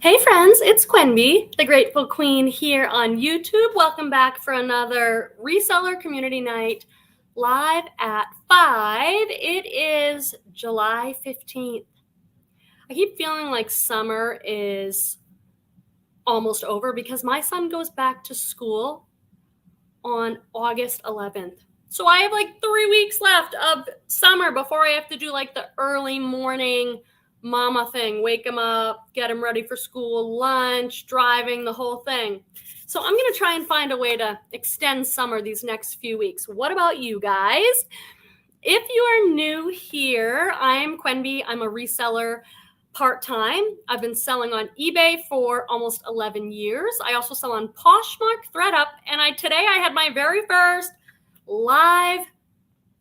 Hey friends, it's Quenby, the Grateful Queen here on YouTube. Welcome back for another Reseller Community Night live at 5. It is July 15th. I keep feeling like summer is almost over because my son goes back to school on August 11th. So I have like 3 weeks left of summer before I have to do like the early morning mama thing, wake him up, get him ready for school, lunch, driving, the whole thing. So I'm going to try and find a way to extend summer these next few weeks. What about you guys? If you are new here, I'm Quenby. I'm a reseller part-time. I've been selling on eBay for almost 11 years. I also sell on Poshmark Thredup, and today I had my very first live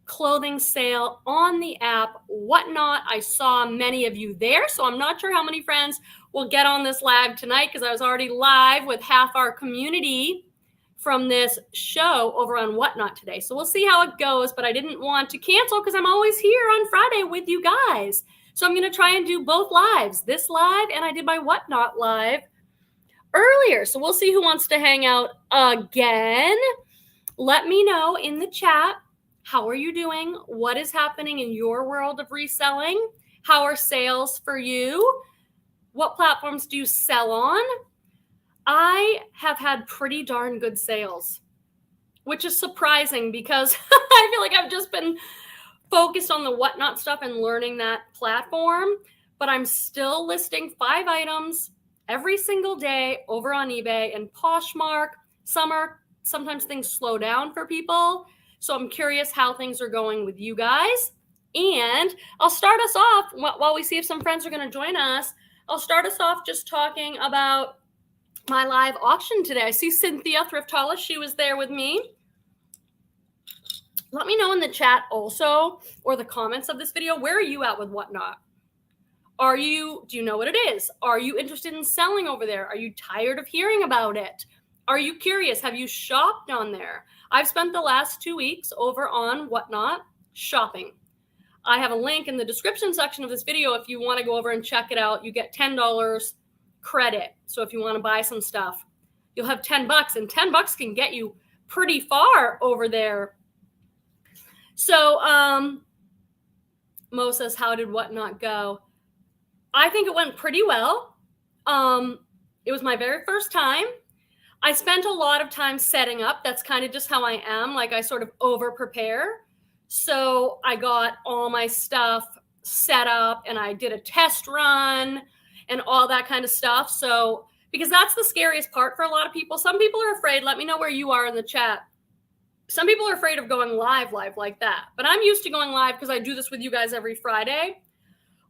clothing sale on the app Whatnot. I saw many of you there, so I'm not sure how many friends will get on this live tonight because I was already live with half our community from this show over on Whatnot today. So we'll see how it goes, but I didn't want to cancel because I'm always here on Friday with you guys. So I'm going to try and do both lives, this live and I did my Whatnot live earlier. So we'll see who wants to hang out again. Let me know in the chat. How are you doing? What is happening in your world of reselling? How are sales for you? What platforms do you sell on? I have had pretty darn good sales, which is surprising because I feel like I've just been focused on the Whatnot stuff and learning that platform, but I'm still listing 5 items every single day over on eBay and Poshmark. Sometimes things slow down for people. So I'm curious how things are going with you guys. And I'll start us off while we see if some friends are going to join us. I'll start us off just talking about my live auction today. I see Cynthia Thrift Hauls. She was there with me. Let me know in the chat also, or the comments of this video, where are you at with Whatnot? Do you know what it is? Are you interested in selling over there? Are you tired of hearing about it? Are you curious? Have you shopped on there? I've spent the last 2 weeks over on Whatnot shopping. I have a link in the description section of this video. If you want to go over and check it out, you get $10 credit. So if you want to buy some stuff, you'll have $10, and $10 can get you pretty far over there. So Mo says, how did Whatnot go? I think it went pretty well. It was my very first time. I spent a lot of time setting up. That's kind of just how I am. Like I sort of over prepare. So I got all my stuff set up and I did a test run and all that kind of stuff. So, because that's the scariest part for a lot of people. Some people are afraid. Let me know where you are in the chat. Some people are afraid of going live like that. But I'm used to going live because I do this with you guys every Friday.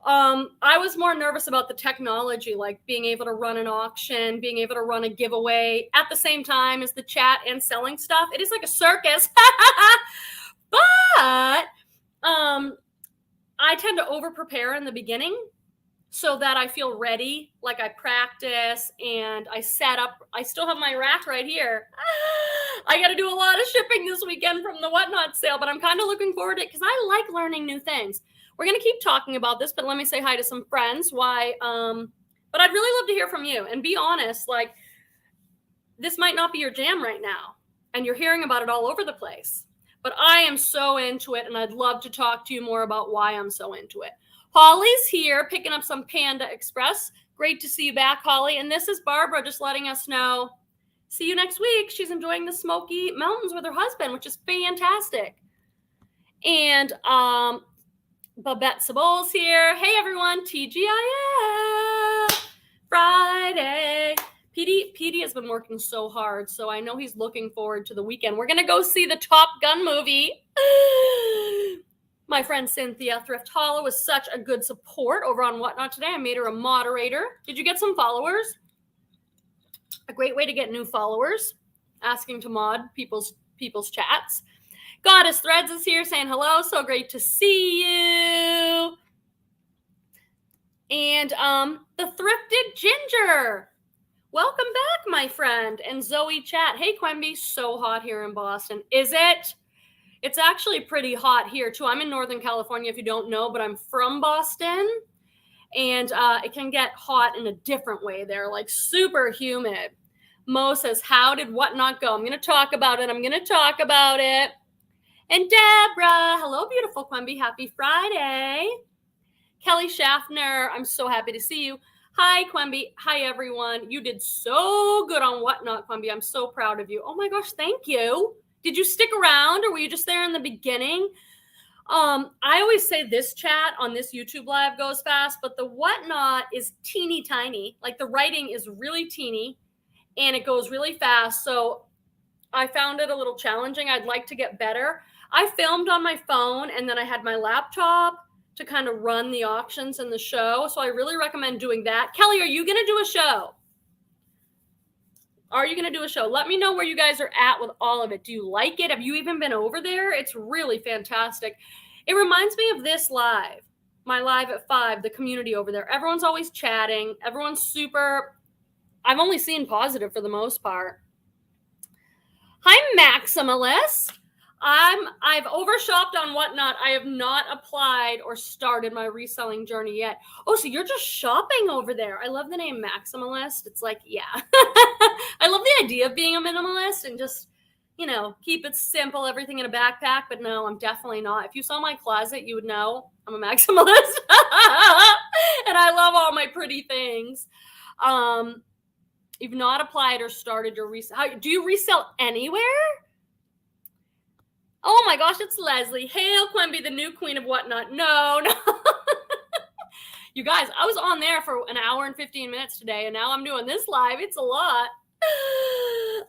I was more nervous about the technology, like being able to run an auction, being able to run a giveaway at the same time as the chat and selling stuff. It is like a circus. But I tend to over prepare in the beginning so that I feel ready, like I practice and I set up. I still have my rack right here. I got to do a lot of shipping this weekend from the Whatnot sale, but I'm kind of looking forward to it because I like learning new things. We're going to keep talking about this, but let me say hi to some friends. But I'd really love to hear from you and be honest. Like, this might not be your jam right now, and you're hearing about it all over the place. But I am so into it, and I'd love to talk to you more about why I'm so into it. Holly's here picking up some Panda Express. Great to see you back, Holly. And this is Barbara just letting us know. See you next week. She's enjoying the Smoky Mountains with her husband, which is fantastic. And Babette Sabol's here. Hey, everyone. TGIF Friday. PD has been working so hard, so I know he's looking forward to the weekend. We're going to go see the Top Gun movie. My friend Cynthia Thrift Hauls was such a good support over on Whatnot today. I made her a moderator. Did you get some followers? A great way to get new followers, asking to mod people's chats. Goddess Threads is here saying hello. So great to see you. And the Thrifted Ginger. Welcome back, my friend. And Zoe Chat. Hey, Quenby. So hot here in Boston. Is it? It's actually pretty hot here, too. I'm in Northern California, if you don't know, but I'm from Boston. And it can get hot in a different way there, like super humid. Mo says, how did Whatnot go? I'm going to talk about it. And Deborah, hello, beautiful Quimby. Happy Friday. Kelly Schaffner, I'm so happy to see you. Hi, Quimby. Hi, everyone. You did so good on Whatnot, Quimby. I'm so proud of you. Oh my gosh, thank you. Did you stick around or were you just there in the beginning? I always say this chat on this YouTube live goes fast, but the Whatnot is teeny tiny. Like the writing is really teeny and it goes really fast. So I found it a little challenging. I'd like to get better. I filmed on my phone and then I had my laptop to kind of run the auctions and the show. So I really recommend doing that. Kelly, are you going to do a show? Are you going to do a show? Let me know where you guys are at with all of it. Do you like it? Have you even been over there? It's really fantastic. It reminds me of this live, my live at 5, the community over there. Everyone's always chatting. Everyone's super, I've only seen positive for the most part. Hi, Maximalist. I've overshopped on Whatnot. I have not applied or started my reselling journey yet. Oh, so you're just shopping over there. I love the name Maximalist. It's like, yeah. I love the idea of being a minimalist and just, keep it simple, everything in a backpack. But no, I'm definitely not. If you saw my closet, you would know I'm a maximalist. And I love all my pretty things. You've not applied or started your resale. Do you resell anywhere? Oh my gosh, it's Leslie. Hail Quimby, the new queen of Whatnot. No. You guys, I was on there for an hour and 15 minutes today, and now I'm doing this live. It's a lot.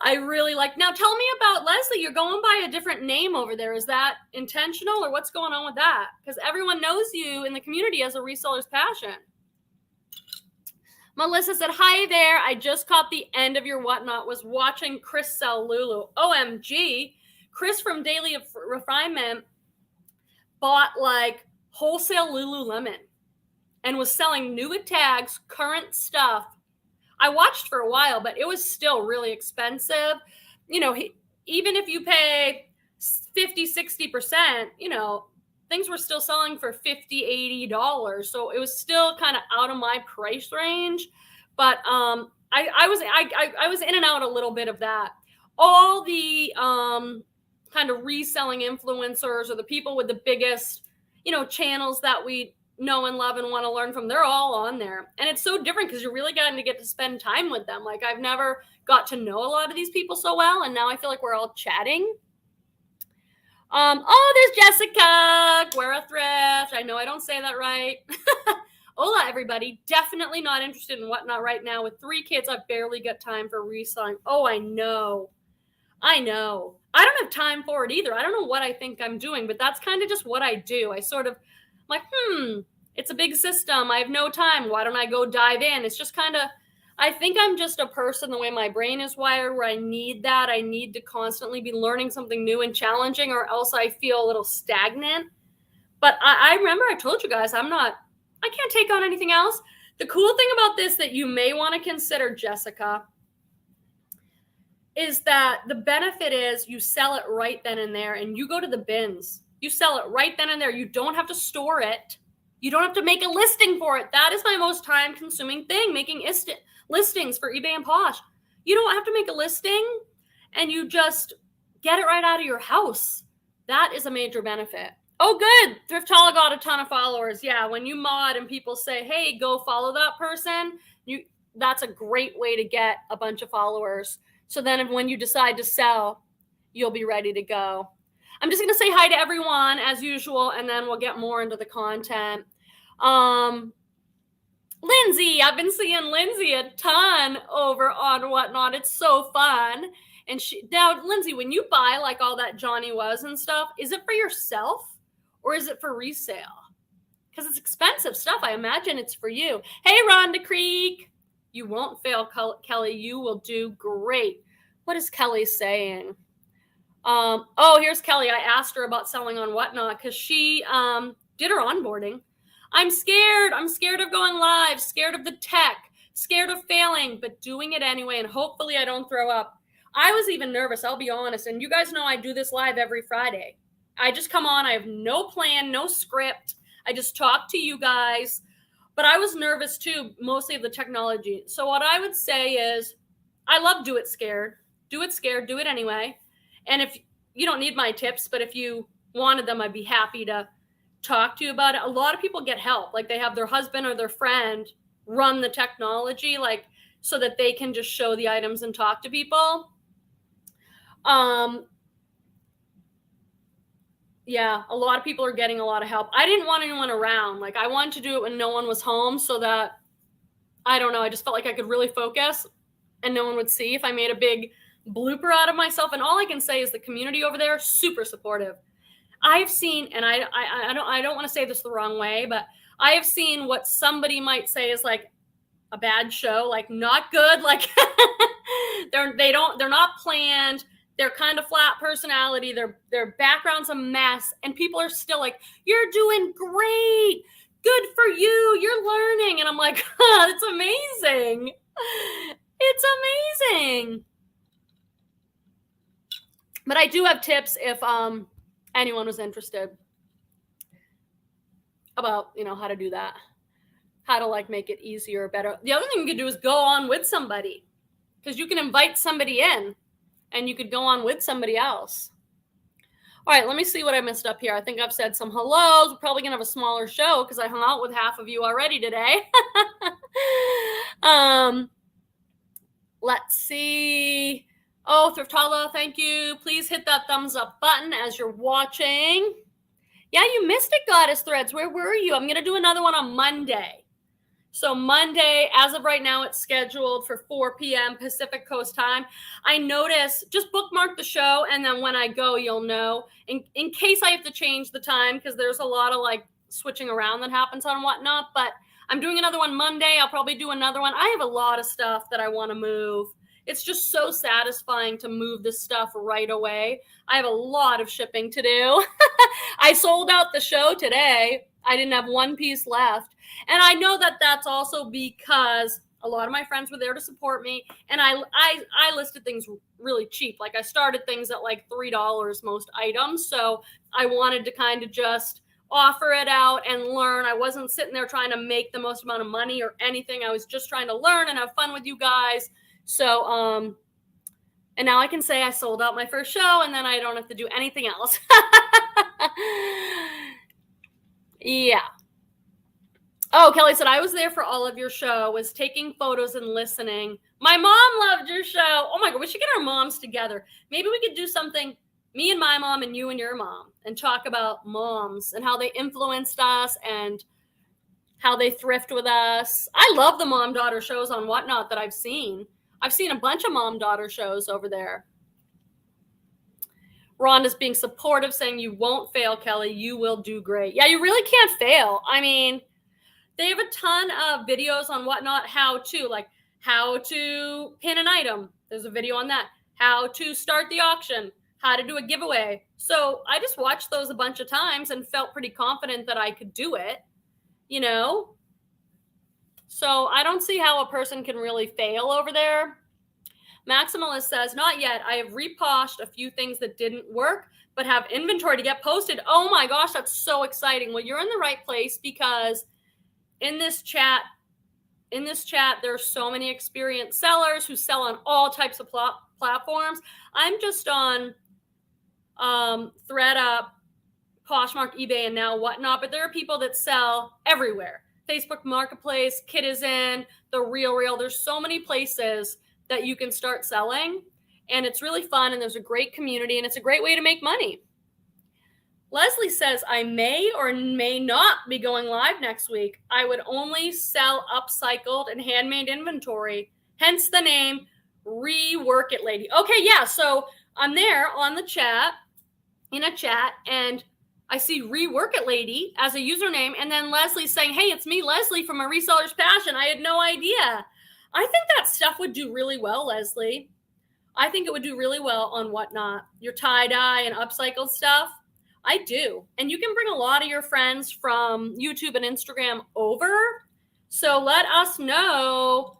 I really like. Now tell me about Leslie. You're going by a different name over there. Is that intentional or what's going on with that? Because everyone knows you in the community as a reseller's passion. Melissa said, hi there. I just caught the end of your Whatnot. Was watching Chris sell Lulu. OMG. Chris from Daily Refinement bought like wholesale Lululemon and was selling new at tags, current stuff. I watched for a while, but it was still really expensive. Even if you pay 50, 60%, things were still selling for $50, $80. So it was still kind of out of my price range. But I was in and out a little bit of that. All the kind of reselling influencers or the people with the biggest, channels that we know and love and want to learn from, they're all on there. And it's so different because you're really getting to get to spend time with them. Like I've never got to know a lot of these people so well. And now I feel like we're all chatting. There's Jessica, Guerra Thrift. I know I don't say that right. Hola, everybody. Definitely not interested in Whatnot right now. With 3 kids, I barely get time for reselling. Oh, I know. I don't have time for it either. I don't know what I think I'm doing, but that's kind of just what I do. I sort of like, it's a big system. I have no time. Why don't I go dive in? It's just kind of, I think I'm just a person, the way my brain is wired, where I need that. I need to constantly be learning something new and challenging, or else I feel a little stagnant. But I remember I told you guys, I can't take on anything else. The cool thing about this that you may want to consider, Jessica, is that the benefit is you sell it right then and there, and you go to the bins. You sell it right then and there. You don't have to store it. You don't have to make a listing for it. That is my most time-consuming thing, making listings for eBay and Posh. You don't have to make a listing, and you just get it right out of your house. That is a major benefit. Oh, good. Thrift Haul got a ton of followers. Yeah, when you mod and people say, hey, go follow that person, that's a great way to get a bunch of followers. So then when you decide to sell, you'll be ready to go. I'm just going to say hi to everyone as usual, and then we'll get more into the content. Lindsay, I've been seeing Lindsay a ton over on Whatnot. It's so fun. And now, Lindsay, when you buy like all that Johnny Was and stuff, is it for yourself or is it for resale? Because it's expensive stuff. I imagine it's for you. Hey, Rhonda Creek. You won't fail, Kelly. You will do great. What is Kelly saying? Here's Kelly. I asked her about selling on Whatnot because she did her onboarding. I'm scared. I'm scared of going live, scared of the tech, scared of failing, but doing it anyway. And hopefully I don't throw up. I was even nervous, I'll be honest. And you guys know I do this live every Friday. I just come on. I have no plan, no script. I just talk to you guys. But I was nervous too, mostly of the technology. So what I would say is, I love do it scared. Do it scared, do it anyway. And if you don't need my tips, but if you wanted them, I'd be happy to talk to you about it. A lot of people get help. Like they have their husband or their friend run the technology, like so that they can just show the items and talk to people. Yeah, a lot of people are getting a lot of help. I didn't want anyone around. Like I wanted to do it when no one was home so that, I don't know, I just felt like I could really focus and no one would see if I made a big blooper out of myself. And all I can say is the community over there, super supportive. I've seen, and I don't want to say this the wrong way, but I have seen what somebody might say is like a bad show, like not good, like they're not planned. They're kind of flat personality. Their background's a mess, and people are still like, "You're doing great, good for you, you're learning," and I'm like, "It's amazing, it's amazing." But I do have tips if anyone was interested about how to do that, how to like make it easier or better. The other thing you could do is go on with somebody, because you can invite somebody in and you could go on with somebody else. All right, let me see what I missed up here. I think I've said some hellos. We're probably gonna have a smaller show because I hung out with half of you already today. Let's see. Oh, Thrift Haul, thank you. Please hit that thumbs up button as you're watching. Yeah, you missed it, Goddess Threads. Where were you? I'm gonna do another one on Monday. So Monday, as of right now, it's scheduled for 4 p.m. Pacific Coast time. I notice, just bookmark the show, and then when I go, you'll know. In case I have to change the time, because there's a lot of like switching around that happens on Whatnot. But I'm doing another one Monday. I'll probably do another one. I have a lot of stuff that I want to move. It's just so satisfying to move this stuff right away. I have a lot of shipping to do. I sold out the show today. I didn't have one piece left. And I know that that's also because a lot of my friends were there to support me. And I listed things really cheap. Like I started things at like $3 most items. So I wanted to kind of just offer it out and learn. I wasn't sitting there trying to make the most amount of money or anything. I was just trying to learn and have fun with you guys. So, and now I can say I sold out my first show and then I don't have to do anything else. Yeah. Oh, Kelly said, I was there for all of your show, was taking photos and listening. My mom loved your show. Oh my God, we should get our moms together. Maybe we could do something, me and my mom and you and your mom, and talk about moms and how they influenced us and how they thrift with us. I love the mom-daughter shows on Whatnot that I've seen. I've seen a bunch of mom-daughter shows over there. Rhonda's being supportive, saying you won't fail, Kelly. You will do great. Yeah, you really can't fail. I mean, they have a ton of videos on Whatnot, how to pin an item. There's a video on that. How to start the auction. How to do a giveaway. So I just watched those a bunch of times and felt pretty confident that I could do it, So I don't see how a person can really fail over there. Maximalist says, not yet. I have reposhed a few things that didn't work, but have inventory to get posted. Oh my gosh, that's so exciting. Well, you're in the right place because in this chat, there's so many experienced sellers who sell on all types of platforms. I'm just on Thredup, Poshmark, eBay, and now Whatnot, but there are people that sell everywhere. Facebook Marketplace, Kitizen, The Real. There's so many places that you can start selling, and it's really fun, and there's a great community, and it's a great way to make money. Leslie says, I may or may not be going live next week. I would only sell upcycled and handmade inventory, hence the name Rework It Lady. Okay, yeah, so I'm there on the chat, in a chat, and I see Rework It Lady as a username, and then Leslie's saying, hey, it's me, Leslie, from A Reseller's Passion. I had no idea. I think that stuff would do really well, Leslie. I think it would do really well on Whatnot. Your tie-dye and upcycled stuff. I do. And you can bring a lot of your friends from YouTube and Instagram over. So let us know.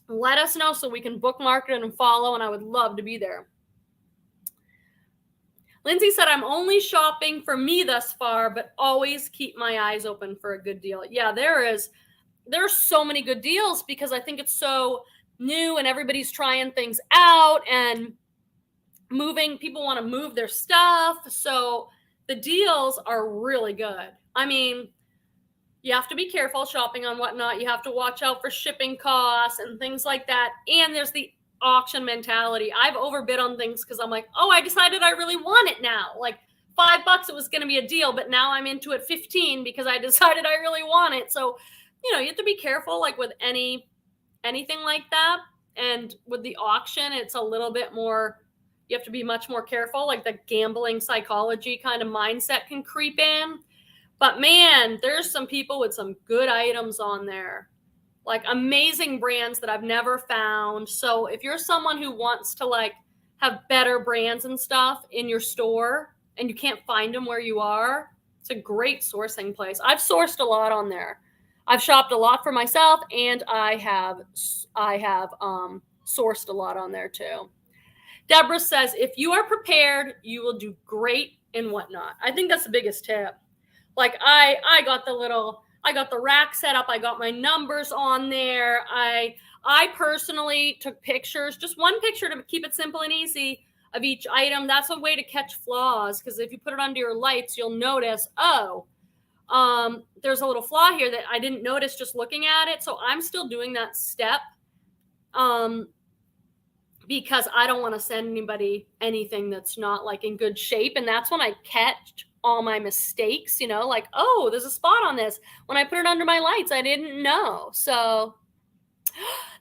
Let us know so we can bookmark it and follow, and I would love to be there. Lindsay said, I'm only shopping for me thus far, but always keep my eyes open for a good deal. Yeah, there are so many good deals because I think it's so new and everybody's trying things out and people want to move their stuff. So the deals are really good. I mean, you have to be careful shopping on Whatnot. You have to watch out for shipping costs and things like that. And there's the auction mentality. I've overbid on things because I'm like, oh, I decided I really want it now. Like $5, it was going to be a deal, but now I'm into it 15 because I decided I really want it. So, you have to be careful, like with anything like that. And with the auction, it's a little bit more, you have to be much more careful. Like the gambling psychology kind of mindset can creep in. But man, there's some people with some good items on there, like amazing brands that I've never found. So if you're someone who wants to like have better brands and stuff in your store and you can't find them where you are, it's a great sourcing place. I've sourced a lot on there. I've shopped a lot for myself, and I have sourced a lot on there too. Deborah says, if you are prepared, you will do great in Whatnot. I think that's the biggest tip. Like I got the rack set up. I got my numbers on there. I personally took pictures, just one picture to keep it simple and easy of each item. That's a way to catch flaws, because if you put it under your lights, you'll notice, there's a little flaw here that I didn't notice just looking at it. So I'm still doing that step because I don't want to send anybody anything that's not like in good shape. And that's when I catch all my mistakes, like, oh, there's a spot on this. When I put it under my lights, I didn't know. So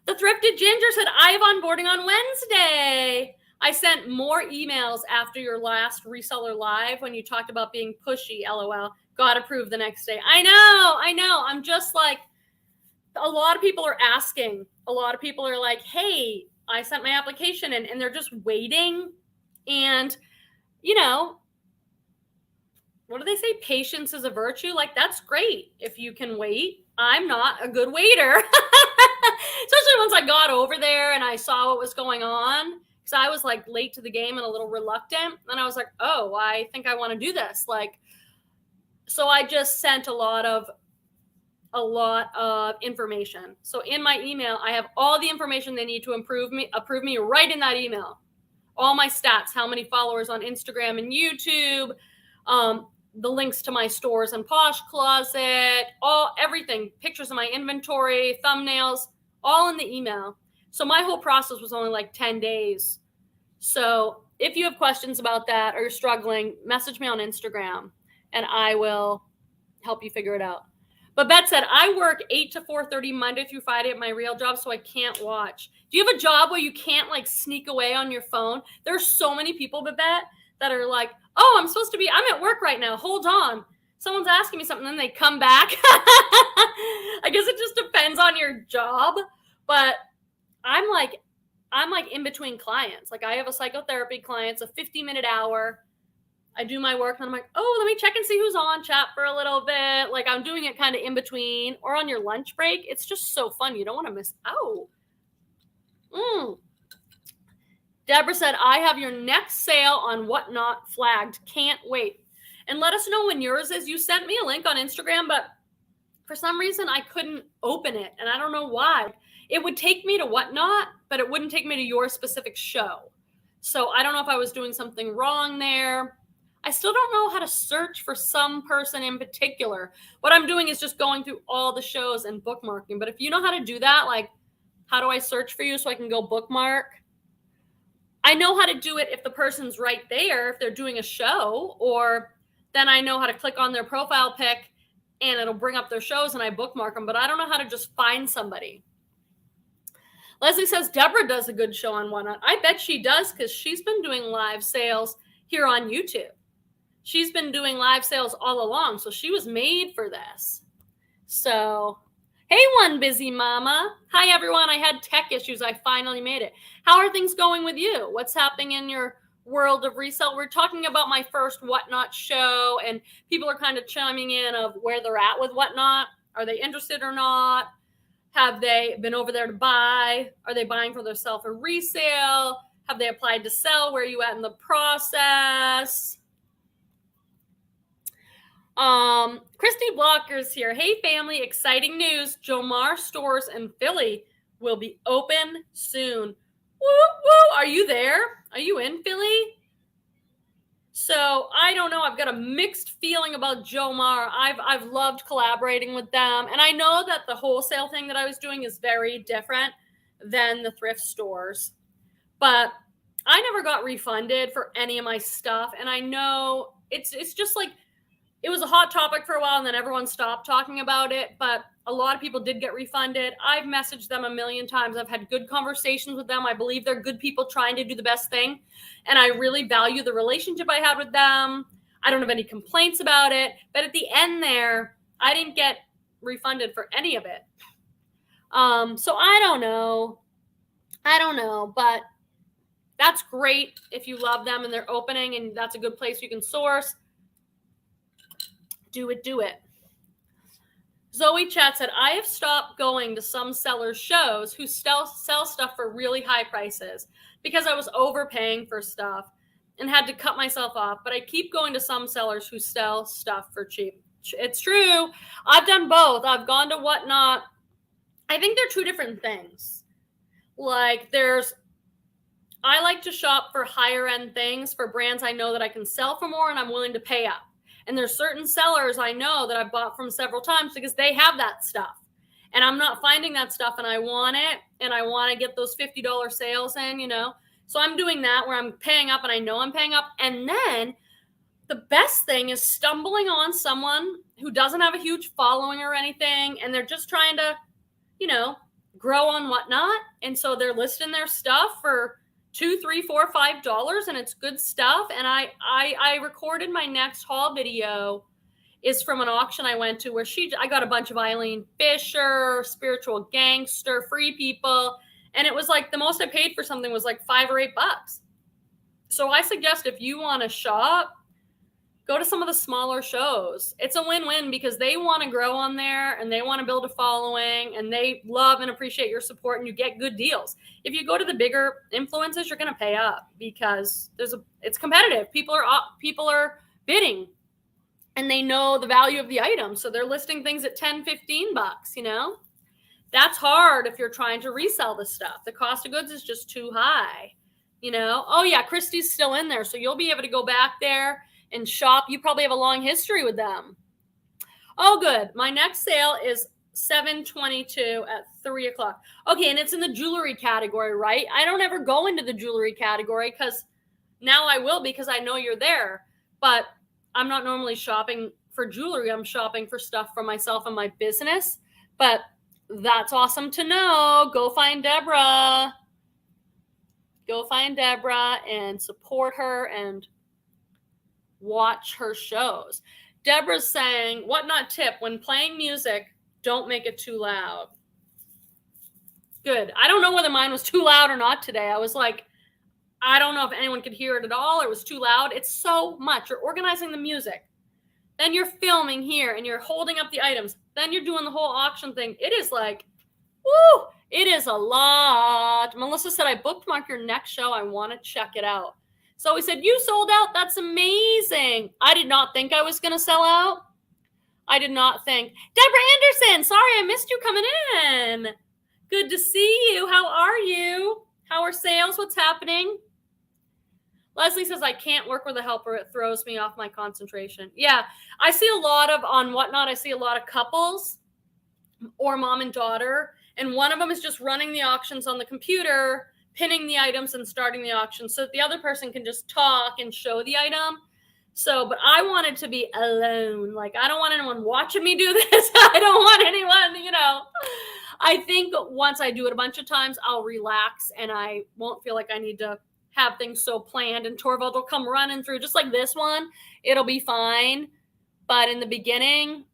the Thrifted Ginger said, I have onboarding on Wednesday. I sent more emails after your last Reseller Live when you talked about being pushy, LOL. Got approved the next day. I know. I'm just like, a lot of people are asking. A lot of people are like, hey, I sent my application in, and they're just waiting. And, what do they say? Patience is a virtue. Like, that's great if you can wait. I'm not a good waiter. Especially once I got over there and I saw what was going on. Because I was like late to the game and a little reluctant. And I was like, oh, I think I want to do this. Like, so I just sent a lot of information. So in my email, I have all the information they need to approve me right in that email. All my stats, how many followers on Instagram and YouTube, the links to my stores and Posh Closet, everything, pictures of my inventory, thumbnails, all in the email. So my whole process was only like 10 days. So if you have questions about that or you're struggling, message me on Instagram and I will help you figure it out. But Beth said, I work 8 to 4:30 Monday through Friday at my real job, so I can't watch. Do you have a job where you can't like sneak away on your phone? There's so many people, Babette, that are like, oh, I'm at work right now. Hold on. Someone's asking me something, and then they come back. I guess it just depends on your job. But I'm like in between clients. Like I have a psychotherapy client, it's a 50-minute hour. I do my work and I'm like, oh, let me check and see who's on, chat for a little bit. Like I'm doing it kind of in between or on your lunch break. It's just so fun. You don't want to miss out. Deborah said, I have your next sale on Whatnot flagged. Can't wait. And let us know when yours is. You sent me a link on Instagram, but for some reason I couldn't open it. And I don't know why. It would take me to Whatnot, but it wouldn't take me to your specific show. So I don't know if I was doing something wrong there. I still don't know how to search for some person in particular. What I'm doing is just going through all the shows and bookmarking. But if you know how to do that, like, how do I search for you so I can go bookmark? I know how to do it if the person's right there, if they're doing a show, or then I know how to click on their profile pic and it'll bring up their shows and I bookmark them. But I don't know how to just find somebody. Leslie says, Deborah does a good show on Whatnot. I bet she does, because she's been doing live sales here on YouTube. She's been doing live sales all along, so she was made for this. So, hey, one busy mama. Hi, everyone. I had tech issues. I finally made it. How are things going with you? What's happening in your world of resale? We're talking about my first Whatnot show, and people are kind of chiming in of where they're at with Whatnot. Are they interested or not? Have they been over there to buy? Are they buying for themselves or resale? Have they applied to sell? Where are you at in the process? Christy Blocker's here. Hey family, exciting news. Jomar stores in Philly will be open soon. Woo woo! Are you there? Are you in Philly? So I don't know. I've got a mixed feeling about Jomar. I've loved collaborating with them, and I know that the wholesale thing that I was doing is very different than the thrift stores, but I never got refunded for any of my stuff, and I know it's just like it was a hot topic for a while, and then everyone stopped talking about it, but a lot of people did get refunded. I've messaged them a million times. I've had good conversations with them. I believe they're good people trying to do the best thing, and I really value the relationship I had with them. I don't have any complaints about it, but at the end there, I didn't get refunded for any of it. So I don't know, but that's great if you love them and they're opening and that's a good place you can source. Do it. Zoe Chat said, I have stopped going to some sellers' shows who sell stuff for really high prices because I was overpaying for stuff and had to cut myself off. But I keep going to some sellers who sell stuff for cheap. It's true. I've done both. I've gone to Whatnot. I think they're two different things. Like I like to shop for higher end things for brands I know that I can sell for more and I'm willing to pay up. And there's certain sellers I know that I've bought from several times because they have that stuff. And I'm not finding that stuff and I want it. And I want to get those $50 sales in, So I'm doing that where I'm paying up and I know I'm paying up. And then the best thing is stumbling on someone who doesn't have a huge following or anything. And they're just trying to, grow on Whatnot. And so they're listing their stuff for $2, $3, $4, $5, and it's good stuff. And I recorded my next haul video is from an auction I went to where I got a bunch of Eileen Fisher, Spiritual Gangster, Free People, and it was like the most I paid for something was like $5 or $8. So I suggest if you want to shop, go to some of the smaller shows. It's a win-win because they want to grow on there and they want to build a following and they love and appreciate your support and you get good deals. If you go to the bigger influencers, you're going to pay up because it's competitive. People are bidding and they know the value of the item. So they're listing things at $10, $15, That's hard if you're trying to resell the stuff. The cost of goods is just too high, Oh yeah, Christy's still in there. So you'll be able to go back there and shop. You probably have a long history with them. Oh, good. My next sale is $7.22 at 3:00. Okay, and it's in the jewelry category, right? I don't ever go into the jewelry category because now I will because I know you're there. But I'm not normally shopping for jewelry. I'm shopping for stuff for myself and my business. But that's awesome to know. Go find Deborah. And support her and watch her shows. Deborah's saying, Whatnot tip, when playing music, don't make it too loud. Good. I don't know whether mine was too loud or not today. I was like, I don't know if anyone could hear it at all. It was too loud. It's so much. You're organizing the music. Then you're filming here and you're holding up the items. Then you're doing the whole auction thing. It is like, woo, it is a lot. Melissa said, I bookmarked your next show. I want to check it out. So we said, you sold out? That's amazing. I did not think I was going to sell out. I did not think. Deborah Anderson, sorry I missed you coming in. Good to see you. How are you? How are sales? What's happening? Leslie says, I can't work with a helper. It throws me off my concentration. Yeah, I see a lot of, on Whatnot, I see a lot of couples or mom and daughter. And one of them is just running the auctions on the computer, pinning the items and starting the auction so that the other person can just talk and show the item. So, but I wanted to be alone. Like, I don't want anyone watching me do this. I don't want anyone, I think once I do it a bunch of times, I'll relax and I won't feel like I need to have things so planned. And Torvald will come running through just like this one. It'll be fine. But in the beginning,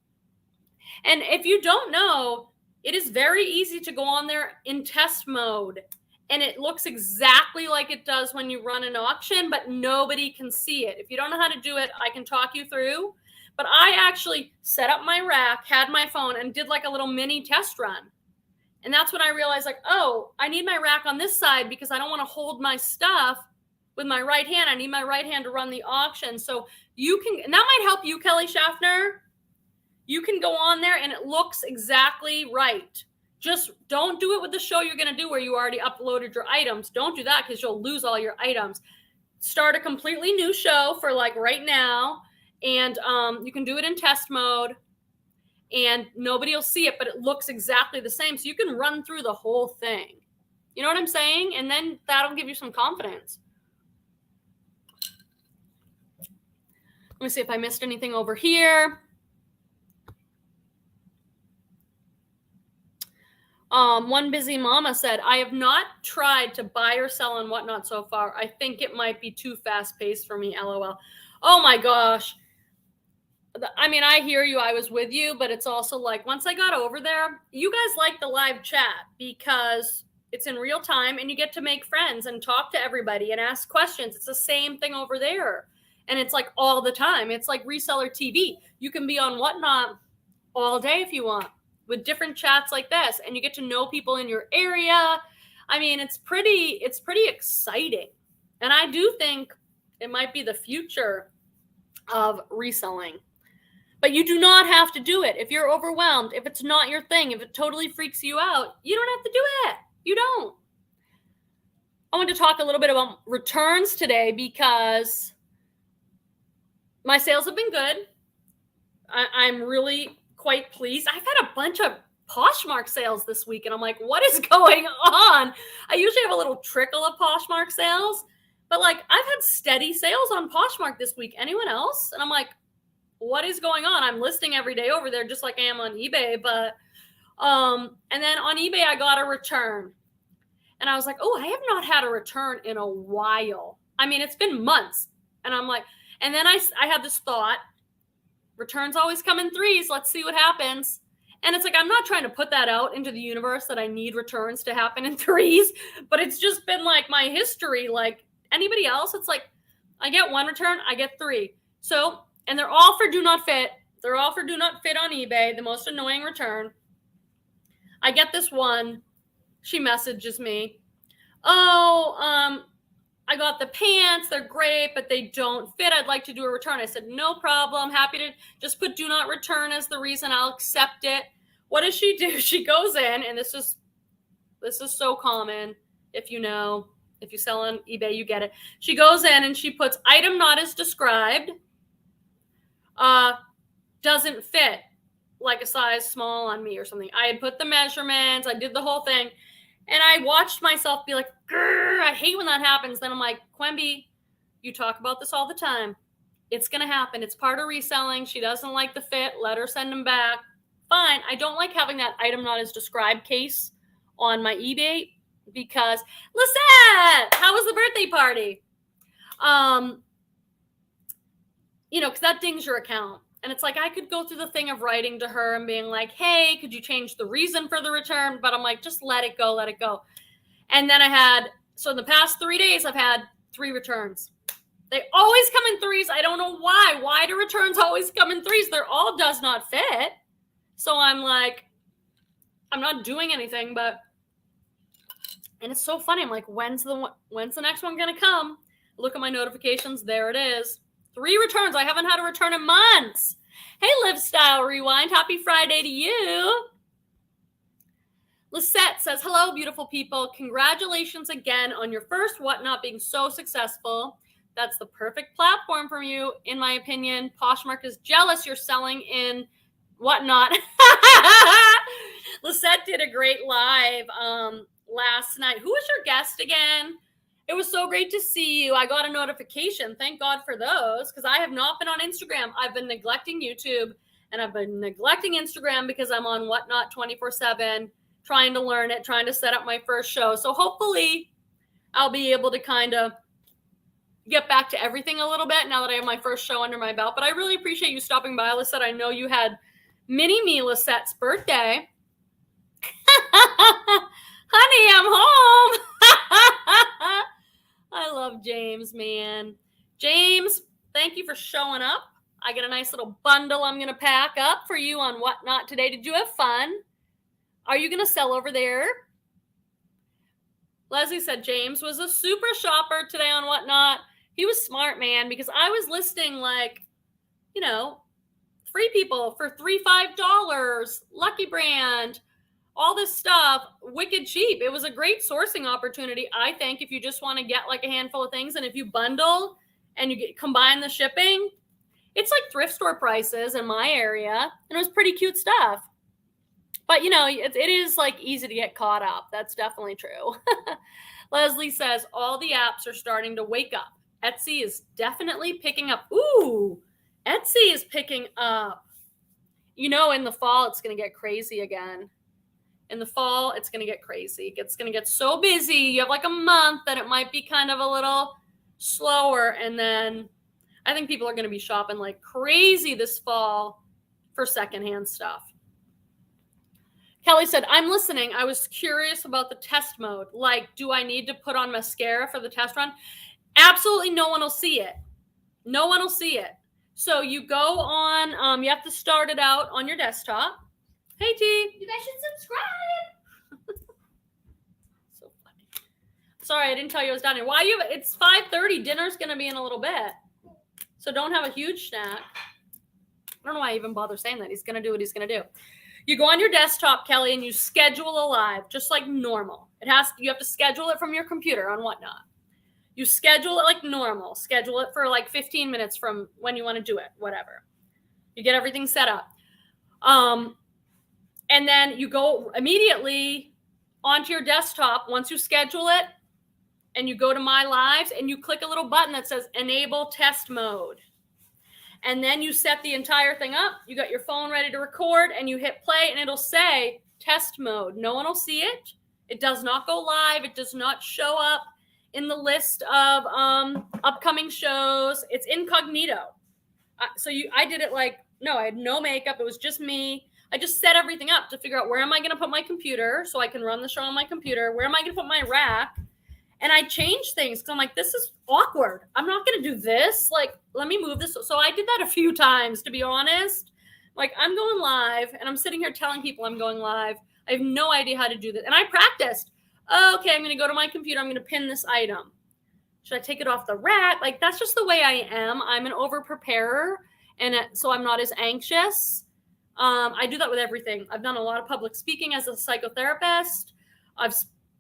and if you don't know, it is very easy to go on there in test mode. And it looks exactly like it does when you run an auction, but nobody can see it. If you don't know how to do it, I can talk you through. But I actually set up my rack, had my phone, and did like a little mini test run. And that's when I realized, like, oh, I need my rack on this side because I don't want to hold my stuff with my right hand. I need my right hand to run the auction. So you can, and that might help you, Kelly Schaffner. You can go on there and it looks exactly right. Just don't do it with the show you're going to do where you already uploaded your items. Don't do that because you'll lose all your items. Start a completely new show for like right now. And you can do it in test mode. And nobody will see it, but it looks exactly the same. So you can run through the whole thing. You know what I'm saying? And then that'll give you some confidence. Let me see if I missed anything over here. One busy mama said, I have not tried to buy or sell and whatnot so far. I think it might be too fast paced for me, LOL. Oh my gosh. I mean, I hear you. I was with you, but it's also like once I got over there, you guys like the live chat because it's in real time and you get to make friends and talk to everybody and ask questions. It's the same thing over there. And it's like all the time. It's like Reseller TV. You can be on Whatnot all day if you want with different chats like this, and you get to know people in your area. I mean, it's pretty exciting. And I do think it might be the future of reselling. But you do not have to do it. If you're overwhelmed, if it's not your thing, if it totally freaks you out, you don't have to do it. You don't. I want to talk a little bit about returns today because my sales have been good. I'm really quite pleased. I've had a bunch of Poshmark sales this week, and I'm like, what is going on? I usually have a little trickle of Poshmark sales, but like I've had steady sales on Poshmark this week. Anyone else? And I'm like, what is going on? I'm listing every day over there just like I am on eBay, but and then on eBay I got a return. And I was like, oh, I have not had a return in a while. I mean, it's been months. And I'm like, and then I had this thought, returns always come in threes. Let's see what happens. And it's like, I'm not trying to put that out into the universe that I need returns to happen in threes, but it's just been like my history. Like anybody else, it's like, I get one return, I get three. So, and they're all for do not fit. They're all for do not fit on eBay, the most annoying return. I get this one. She messages me, oh, I got the pants. They're great, but they don't fit. I'd like to do a return. I said, no problem. Happy to just put do not return as the reason. I'll accept it. What does she do? She goes in, and this is so common. If you sell on eBay, you get it. She goes in and she puts item not as described. Doesn't fit, like a size small on me or something. I had put the measurements. I did the whole thing. And I watched myself be like, I hate when that happens. Then I'm like, Quemby, you talk about this all the time. It's going to happen. It's part of reselling. She doesn't like the fit. Let her send them back. Fine. I don't like having that item not as described case on my eBay because, Lisette, how was the birthday party? Because that dings your account. And it's like, I could go through the thing of writing to her and being like, hey, could you change the reason for the return? But I'm like, just let it go. And then so in the past 3 days, I've had 3 returns. They always come in threes. I don't know why. Why do returns always come in threes? They're all does not fit. So I'm like, I'm not doing anything, and it's so funny. I'm like, when's the next one going to come? Look at my notifications. There it is. 3 returns. I haven't had a return in months. Hey, Live Style Rewind. Happy Friday to you. Lisette says, hello, beautiful people. Congratulations again on your first Whatnot being so successful. That's the perfect platform for you, in my opinion. Poshmark is jealous you're selling in Whatnot. Lisette did a great live last night. Who was your guest again? It was so great to see you. I got a notification. Thank God for those, because I have not been on Instagram. I've been neglecting YouTube, and I've been neglecting Instagram because I'm on Whatnot 24/7, trying to learn it, trying to set up my first show. So hopefully I'll be able to kind of get back to everything a little bit now that I have my first show under my belt. But I really appreciate you stopping by, Lisette. I know you had mini-me Lisette's birthday. Honey, I'm home. I love James, man. James, thank you for showing up. I get a nice little bundle I'm going to pack up for you on Whatnot today. Did you have fun? Are you going to sell over there? Leslie said James was a super shopper today on Whatnot. He was smart, man, because I was listing like, free people for $3-5, Lucky Brand, all this stuff, wicked cheap. It was a great sourcing opportunity, I think, if you just want to get like a handful of things. And if you bundle and you combine the shipping, it's like thrift store prices in my area. And it was pretty cute stuff. But, it is like easy to get caught up. That's definitely true. Leslie says all the apps are starting to wake up. Etsy is definitely picking up. Ooh, Etsy is picking up. In the fall, it's going to get crazy again. In the fall, it's going to get crazy. It's going to get so busy. You have like a month that it might be kind of a little slower. And then I think people are going to be shopping like crazy this fall for secondhand stuff. Kelly said, I'm listening. I was curious about the test mode. Like, do I need to put on mascara for the test run? Absolutely no one will see it. No one will see it. So you go on, you have to start it out on your desktop. Hey, T. You guys should subscribe. So funny. Sorry, I didn't tell you I was down here. It's 5:30. Dinner's going to be in a little bit. So don't have a huge snack. I don't know why I even bother saying that. He's going to do what he's going to do. You go on your desktop, Kelly, and you schedule a live, just like normal. You have to schedule it from your computer on Whatnot. You schedule it like normal. Schedule it for like 15 minutes from when you want to do it, whatever. You get everything set up. And then you go immediately onto your desktop once you schedule it, and you go to My Lives, and you click a little button that says Enable Test Mode. And then you set the entire thing up. You got your phone ready to record, and you hit play, and it'll say test mode. No one will see it. It does not go live. It does not show up in the list of upcoming shows. It's incognito. I did it I had no makeup. It was just me. I just set everything up to figure out where am I going to put my computer so I can run the show on my computer. Where am I going to put my rack? And I changed things because I'm like, this is awkward. I'm not going to do this. Like, let me move this. So I did that a few times, to be honest. Like, I'm going live, and I'm sitting here telling people I'm going live. I have no idea how to do this. And I practiced. Okay, I'm going to go to my computer. I'm going to pin this item. Should I take it off the rack? Like, that's just the way I am. I'm an over-preparer, and so I'm not as anxious. I do that with everything. I've done a lot of public speaking as a psychotherapist.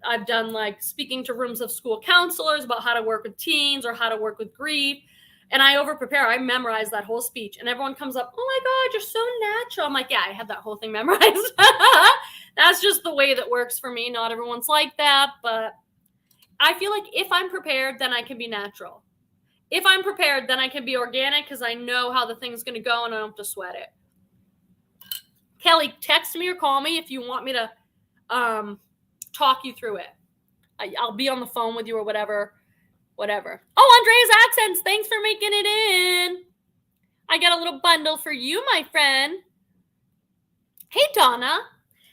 I've done like speaking to rooms of school counselors about how to work with teens or how to work with grief. And I over-prepare. I memorize that whole speech. And everyone comes up, oh my God, you're so natural. I'm like, yeah, I had that whole thing memorized. That's just the way that works for me. Not everyone's like that. But I feel like if I'm prepared, then I can be natural. If I'm prepared, then I can be organic because I know how the thing's going to go and I don't have to sweat it. Kelly, text me or call me if you want me to talk you through it. I'll be on the phone with you or whatever. Oh, Andrea's Accents. Thanks for making it in. I got a little bundle for you, my friend. Hey, Donna.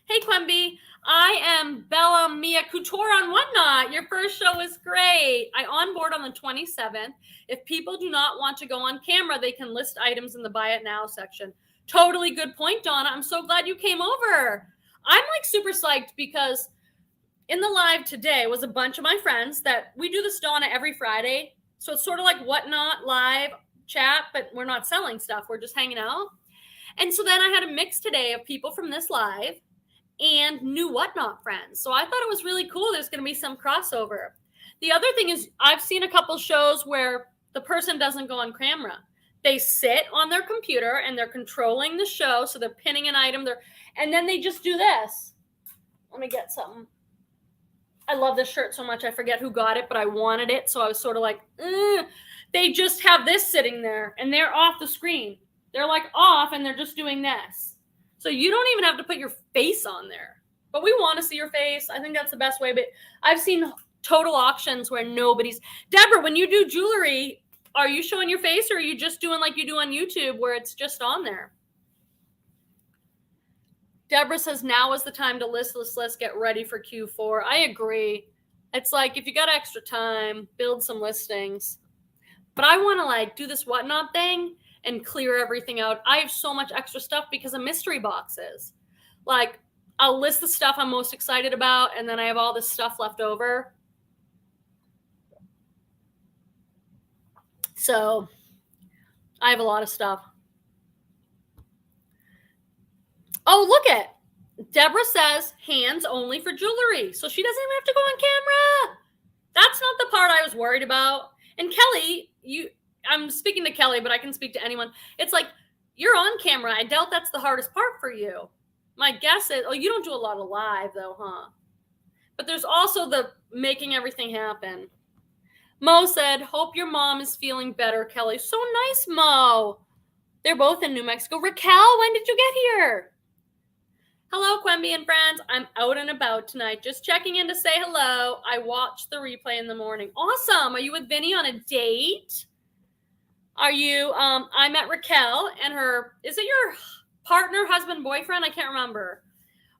Hey, Quemby. I am Bella Mia Couture on Whatnot. Your first show was great. I onboard on the 27th. If people do not want to go on camera, they can list items in the Buy It Now section. Totally good point, Donna. I'm so glad you came over. I'm like super psyched because in the live today was a bunch of my friends that we do this, Donna, every Friday. So it's sort of like Whatnot live chat, but we're not selling stuff. We're just hanging out. And so then I had a mix today of people from this live and new Whatnot friends. So I thought it was really cool. There's going to be some crossover. The other thing is I've seen a couple shows where the person doesn't go on camera. They sit on their computer and they're controlling the show. So they're pinning an item there, and then they just do this. Let me get something. I love this shirt so much. I forget who got it, but I wanted it. So I was sort of like, they just have this sitting there and they're off the screen. They're like off and they're just doing this. So you don't even have to put your face on there, but we want to see your face. I think that's the best way. But I've seen total auctions where Deborah, when you do jewelry, are you showing your face or are you just doing like you do on YouTube where it's just on there? Deborah says, now is the time to list, get ready for Q4. I agree. It's like, if you got extra time, build some listings. But I want to like do this Whatnot thing and clear everything out. I have so much extra stuff because of mystery boxes. Like, I'll list the stuff I'm most excited about, and then I have all this stuff left over. So I have a lot of stuff. Oh, look it. Deborah says hands only for jewelry. So she doesn't even have to go on camera. That's not the part I was worried about. And Kelly, I'm speaking to Kelly, but I can speak to anyone. It's like, you're on camera. I doubt that's the hardest part for you. My guess is, you don't do a lot of live though, huh? But there's also the making everything happen. Mo said, hope your mom is feeling better, Kelly. So nice, Mo. They're both in New Mexico. Raquel, when did you get here? Hello, Quemby and friends. I'm out and about tonight. Just checking in to say hello. I watched the replay in the morning. Awesome. Are you with Vinny on a date? Are you, I met Raquel and is it your partner, husband, boyfriend? I can't remember.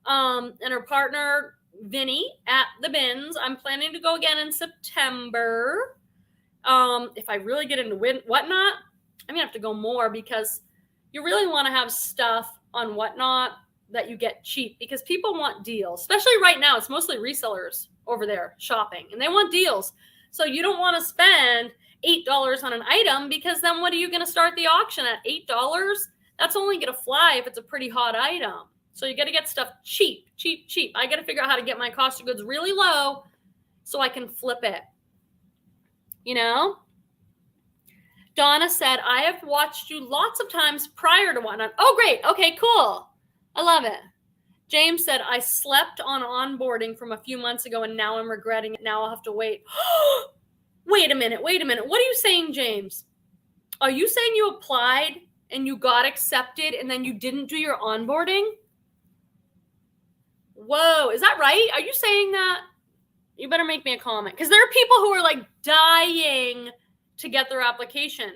And her partner, Vinny, at the bins. I'm planning to go again in September. If I really get into Whatnot, I'm gonna have to go more because you really want to have stuff on Whatnot that you get cheap because people want deals, especially right now. It's mostly resellers over there shopping and they want deals. So you don't want to spend $8 on an item because then what are you going to start the auction at? $8? That's only going to fly if it's a pretty hot item. So you got to get stuff cheap. I got to figure out how to get my cost of goods really low so I can flip it. You know? Donna said, I have watched you lots of times prior to Whatnot. Oh, great. Okay, cool. I love it. James said, I slept on onboarding from a few months ago and now I'm regretting it. Now I'll have to wait. Wait a minute. What are you saying, James? Are you saying you applied and you got accepted and then you didn't do your onboarding? Whoa, is that right? Are you saying that? You better make me a comment because there are people who are like dying to get their application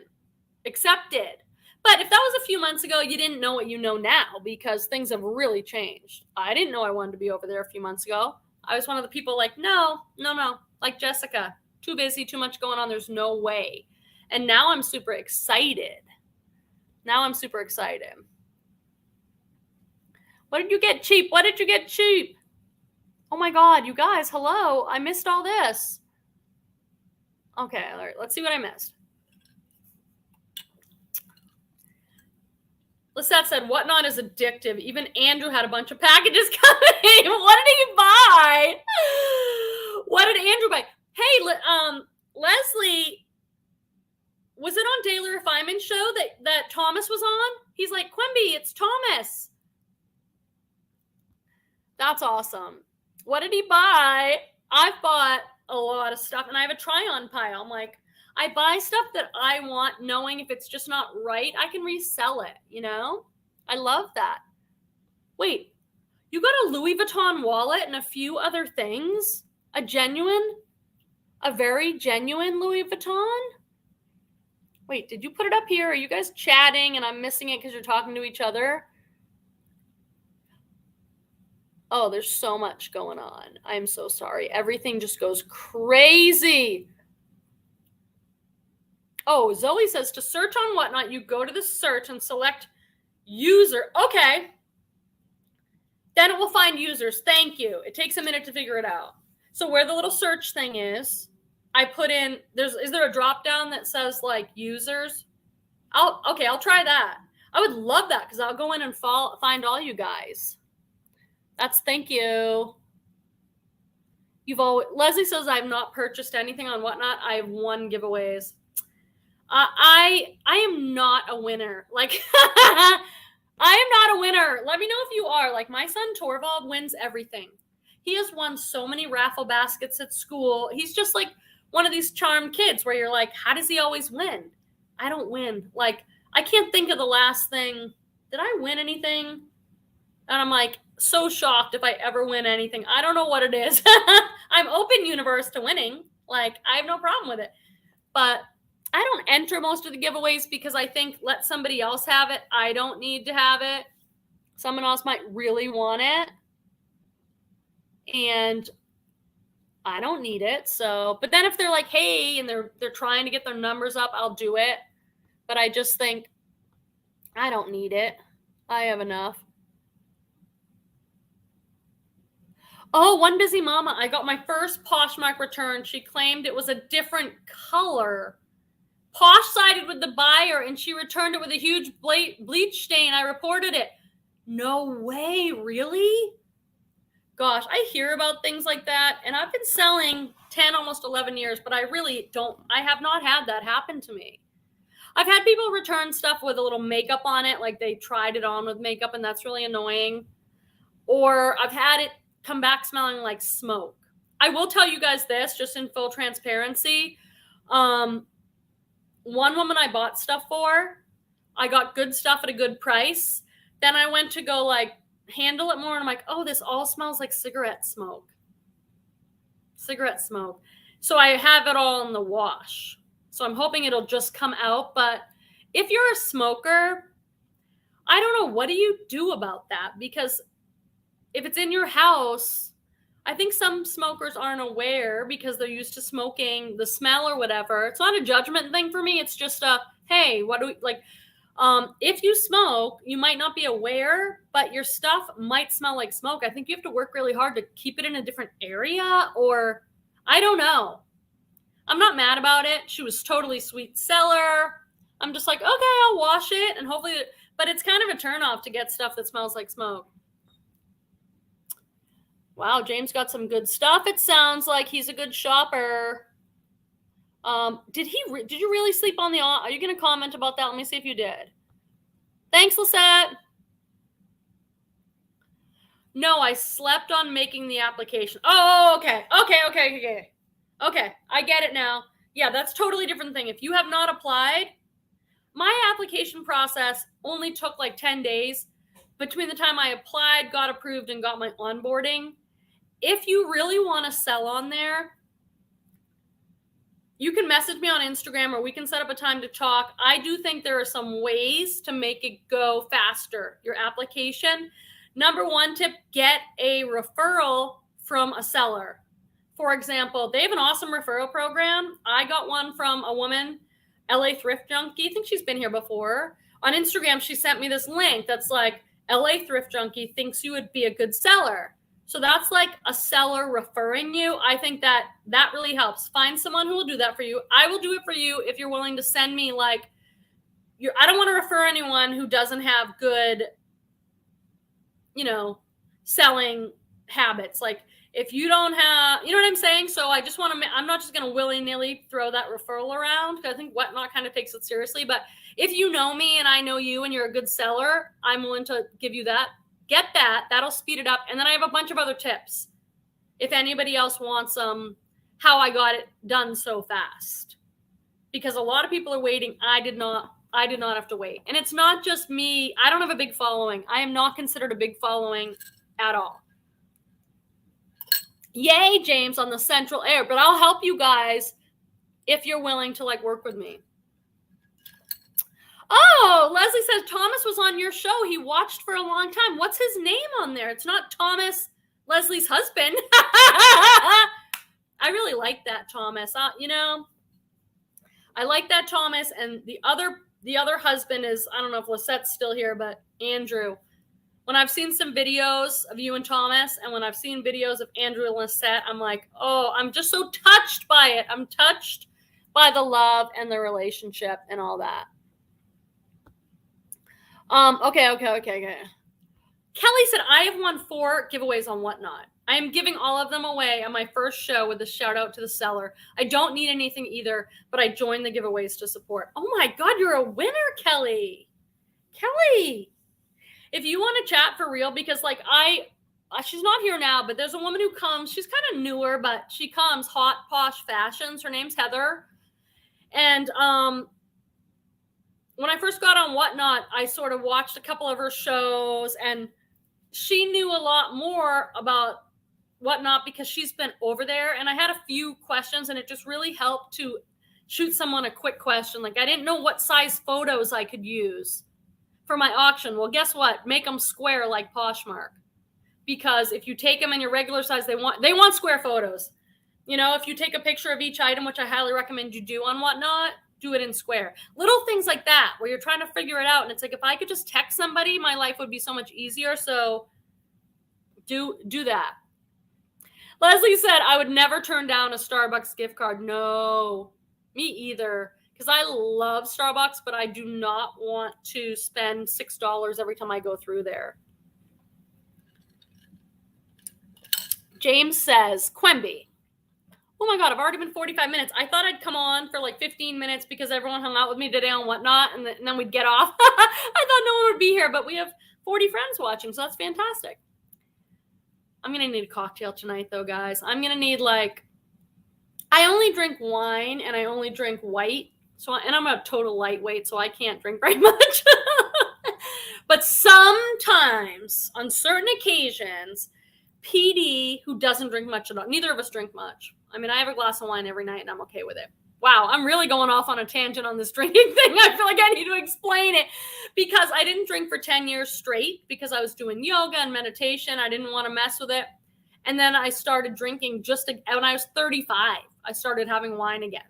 accepted. But if that was a few months ago, you didn't know what you know now because things have really changed. I didn't know I wanted to be over there a few months ago. I was one of the people like, no. Like Jessica, too busy, too much going on. There's no way. And now I'm super excited. What did you get cheap? Oh my God, you guys, hello. I missed all this. Okay, all right, let's see what I missed. Lisette said, Whatnot is addictive. Even Andrew had a bunch of packages coming. What did he buy? What did Andrew buy? Hey, Leslie, was it on Daily Refinement show that Thomas was on? He's like, Quemby, it's Thomas. That's awesome. What did he buy? I've bought a lot of stuff, and I have a try-on pile. I'm like, I buy stuff that I want, knowing if it's just not right, I can resell it, you know? I love that. Wait, you got a Louis Vuitton wallet and a few other things? A very genuine Louis Vuitton? Wait, did you put it up here? Are you guys chatting and I'm missing it because you're talking to each other? Oh, there's so much going on. I'm so sorry. Everything just goes crazy. Oh, Zoe says to search on Whatnot, you go to the search and select user. Okay. Then it will find users. Thank you. It takes a minute to figure it out. So where the little search thing is, I put in, is there a drop down that says like users? I'll try that. I would love that because I'll go in and find all you guys. Thank you. Leslie says I've not purchased anything on Whatnot. I have won giveaways. I am not a winner. Like, I am not a winner. Let me know if you are. Like, my son Torvald wins everything. He has won so many raffle baskets at school. He's just like one of these charmed kids where you're like, how does he always win? I don't win. Like, I can't think of the last thing. Did I win anything? And I'm like, so shocked if I ever win anything. I don't know what it is. I'm open universe to winning. Like, I have no problem with it. But I don't enter most of the giveaways because I think let somebody else have it. I don't need to have it. Someone else might really want it. And I don't need it. So, but then if they're like, hey, and they're trying to get their numbers up, I'll do it. But I just think I don't need it. I have enough. Oh, one busy mama. I got my first Poshmark return. She claimed it was a different color. Posh sided with the buyer and she returned it with a huge bleach stain. I reported it. No way, really? Gosh, I hear about things like that, and I've been selling 10, almost 11 years, but I have not had that happen to me. I've had people return stuff with a little makeup on it, like they tried it on with makeup, and that's really annoying. Or I've had it come back smelling like smoke. I will tell you guys this, just in full transparency. One woman I bought stuff for, I got good stuff at a good price. Then I went to go handle it more, and I'm like, oh, this all smells like cigarette smoke. So I have it all in the wash. So I'm hoping it'll just come out. But if you're a smoker, I don't know, what do you do about that? Because if it's in your house, I think some smokers aren't aware because they're used to smoking the smell or whatever. It's not a judgment thing for me. It's just hey, what do we like? If you smoke, you might not be aware, but your stuff might smell like smoke. I think you have to work really hard to keep it in a different area, or I don't know. I'm not mad about it. She was totally sweet seller. I'm just like, okay, I'll wash it and hopefully, but it's kind of a turnoff to get stuff that smells like smoke. Wow, James got some good stuff. It sounds like he's a good shopper. Did you really sleep on are you going to comment about that? Let me see if you did. Thanks, Lisette. No, I slept on making the application. Oh, okay. Okay, I get it now. Yeah, that's totally different thing. If you have not applied, my application process only took 10 days between the time I applied, got approved, and got my onboarding. If you really want to sell on there, you can message me on Instagram or we can set up a time to talk. I do think there are some ways to make it go faster, your application. Number one tip, get a referral from a seller. For example, they have an awesome referral program. I got one from a woman, LA Thrift Junkie. I think she's been here before. On Instagram, she sent me this link that's like, LA Thrift Junkie thinks you would be a good seller. So that's like a seller referring you. I think that really helps. Find someone who will do that for you. I will do it for you if you're willing to send me I don't want to refer anyone who doesn't have good, selling habits. If you don't have, you know what I'm saying? So I just I'm not just going to willy-nilly throw that referral around because I think Whatnot kind of takes it seriously. But if you know me and I know you and you're a good seller, I'm willing to give you that. Get that. That'll speed it up. And then I have a bunch of other tips. If anybody else wants how I got it done so fast. Because a lot of people are waiting. I did not have to wait. And it's not just me. I don't have a big following. I am not considered a big following at all. Yay, James, on the Central Air. But I'll help you guys if you're willing to work with me. Oh, Leslie says Thomas was on your show. He watched for a long time. What's his name on there? It's not Thomas, Leslie's husband. I really like that, Thomas. I like that, Thomas. And the other husband is, I don't know if Lisette's still here, but Andrew. When I've seen some videos of you and Thomas, and when I've seen videos of Andrew and Lisette, I'm like, oh, I'm just so touched by it. I'm touched by the love and the relationship and all that. Okay. Kelly said, I have won 4 giveaways on Whatnot. I am giving all of them away on my first show with a shout out to the seller. I don't need anything either, but I joined the giveaways to support. Oh my God, you're a winner, Kelly. If you want to chat for real, because she's not here now, but there's a woman who comes, she's kind of newer, but she comes, Hot Posh Fashions. Her name's Heather. And, when I first got on Whatnot, I sort of watched a couple of her shows, and she knew a lot more about Whatnot because she's been over there. And I had a few questions, and it just really helped to shoot someone a quick question. I didn't know what size photos I could use for my auction. Well, guess what? Make them square like Poshmark. Because if you take them in your regular size, they want square photos. If you take a picture of each item, which I highly recommend you do on Whatnot, do it in square. Little things like that where you're trying to figure it out. And it's if I could just text somebody, my life would be so much easier. So do that. Leslie said, I would never turn down a Starbucks gift card. No, me either. Because I love Starbucks, but I do not want to spend $6 every time I go through there. James says, Quemby. Oh my God, I've already been 45 minutes. I thought I'd come on for like 15 minutes because everyone hung out with me today on Whatnot, and then we'd get off. I thought no one would be here, but we have 40 friends watching, so that's fantastic. I'm going to need a cocktail tonight, though, guys. I'm going to need, like, I only drink wine, and I only drink white, and I'm a total lightweight, so I can't drink very much. But sometimes, on certain occasions, PD, who doesn't drink much at all, neither of us drink much. I mean, I have a glass of wine every night, and I'm okay with it. Wow, I'm really going off on a tangent on this drinking thing. I feel like I need to explain it because I didn't drink for 10 years straight because I was doing yoga and meditation. I didn't want to mess with it. And then I started drinking when I was 35. I started having wine again.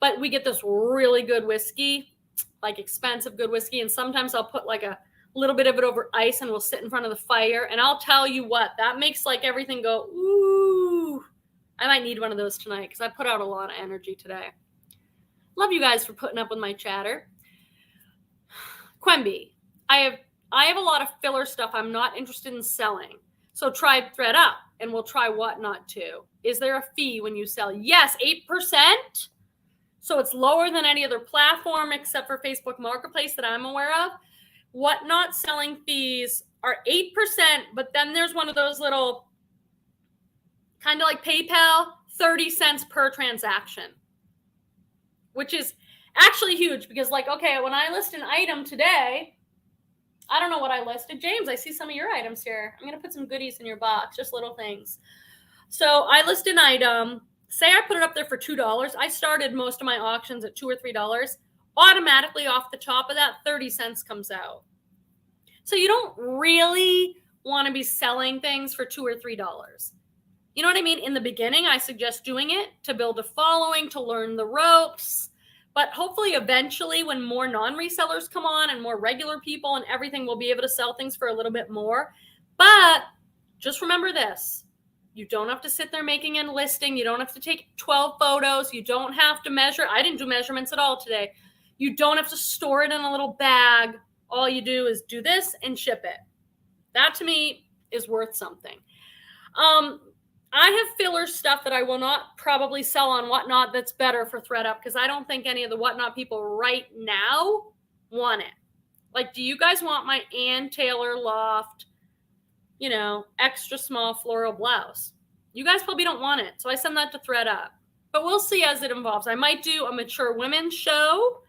But we get this really good whiskey, like expensive good whiskey. And sometimes I'll put like a little bit of it over ice and we'll sit in front of the fire. And I'll tell you what, that makes like everything go, ooh. I might need one of those tonight because I put out a lot of energy today. Love you guys for putting up with my chatter. Quemby, I have a lot of filler stuff I'm not interested in selling. So try Thredup and we'll try Whatnot too. Is there a fee when you sell? Yes, 8%. So it's lower than any other platform except for Facebook Marketplace that I'm aware of. Whatnot selling fees are 8%, but then there's one of those little kind of like PayPal, 30 cents per transaction, which is actually huge because like, okay, when I list an item today, I don't know what I listed. James, I see some of your items here. I'm going to put some goodies in your box, just little things. So I list an item, say I put it up there for $2. I started most of my auctions at $2 or $3. Automatically off the top of that, 30 cents comes out. So you don't really want to be selling things for $2 or $3. You know what I mean? In the beginning, I suggest doing it to build a following, to learn the ropes. But hopefully, eventually, when more non-resellers come on and more regular people and everything, we'll be able to sell things for a little bit more. But just remember this. You don't have to sit there making a listing. You don't have to take 12 photos. You don't have to measure. I didn't do measurements at all today. You don't have to store it in a little bag. All you do is do this and ship it. That, to me, is worth something. I have filler stuff that I will not probably sell on Whatnot that's better for Thredup because I don't think any of the Whatnot people right now want it. Like, do you guys want my Ann Taylor Loft, extra small floral blouse? You guys probably don't want it, so I send that to Thredup. But we'll see as it evolves. I might do a mature women's show.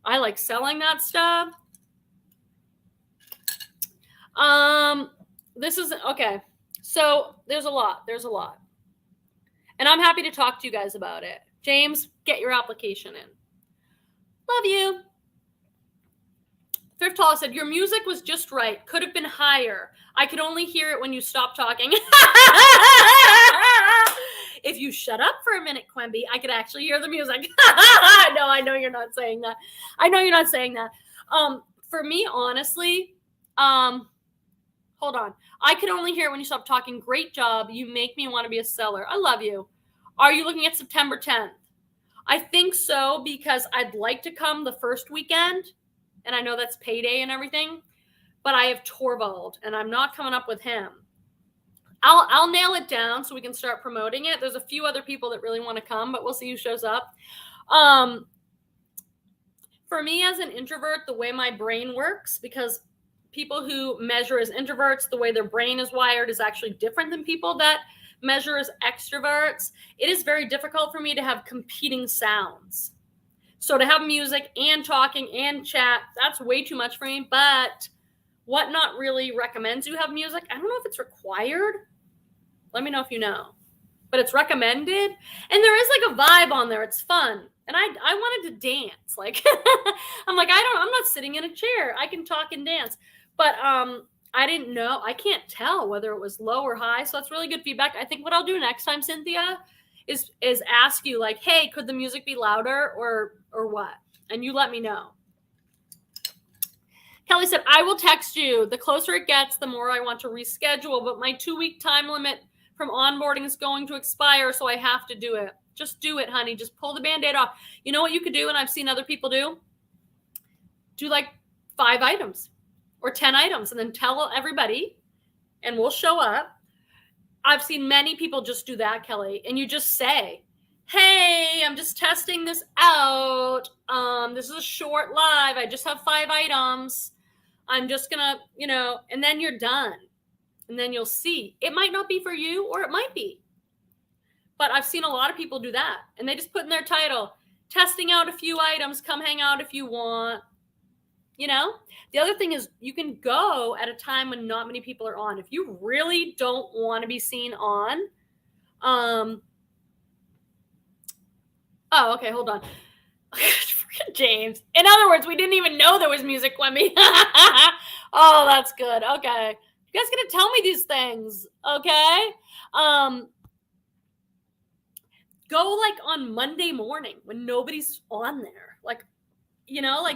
I like selling that stuff. This is, okay. So there's a lot. And I'm happy to talk to you guys about it. James, get your application in. Love you. Thrift Hauls said, your music was just right. Could have been higher. I could only hear it when you stopped talking. If you shut up for a minute, Quemby, I could actually hear the music. No, I know you're not saying that. For me, honestly, hold on. I could only hear it when you stopped talking. Great job. You make me want to be a seller. I love you. Are you looking at September 10th? I think so because I'd like to come the first weekend. And I know that's payday and everything. But I have Torvald and I'm not coming up with him. I'll nail it down so we can start promoting it. There's a few other people that really want to come, but we'll see who shows up. For me as an introvert, the way my brain works, because people who measure as introverts, the way their brain is wired is actually different than people that measure as extroverts. It is very difficult for me to have competing sounds. So to have music and talking and chat, that's way too much for me. But Whatnot really recommends you have music. I don't know if it's required. Let me know if you know. But it's recommended. And there is like a vibe on there. It's fun. And I wanted to dance. Like I'm like, I'm not sitting in a chair. I can talk and dance. But I didn't know. I can't tell whether it was low or high. So that's really good feedback. I think what I'll do next time, Cynthia, is ask you like, hey, could the music be louder or what? And you let me know. Kelly said, I will text you. The closer it gets, the more I want to reschedule. But my 2-week time limit from onboarding is going to expire, so I have to do it. Just do it, honey. Just pull the Band-Aid off. You know what you could do, and I've seen other people do? Do like 5 items or 10 items and then tell everybody and we'll show up. I've seen many people just do that, Kelly. And you just say, hey, I'm just testing this out. This is a short live. I just have 5 items. I'm just going to, and then you're done. And then you'll see. It might not be for you or it might be. But I've seen a lot of people do that. And they just put in their title, testing out a few items. Come hang out if you want. The other thing is you can go at a time when not many people are on. If you really don't want to be seen on, oh, okay, hold on. James. In other words, we didn't even know there was music, Wemmy. Oh, that's good. Okay. You guys gonna tell me these things, okay? Go like on Monday morning when nobody's on there.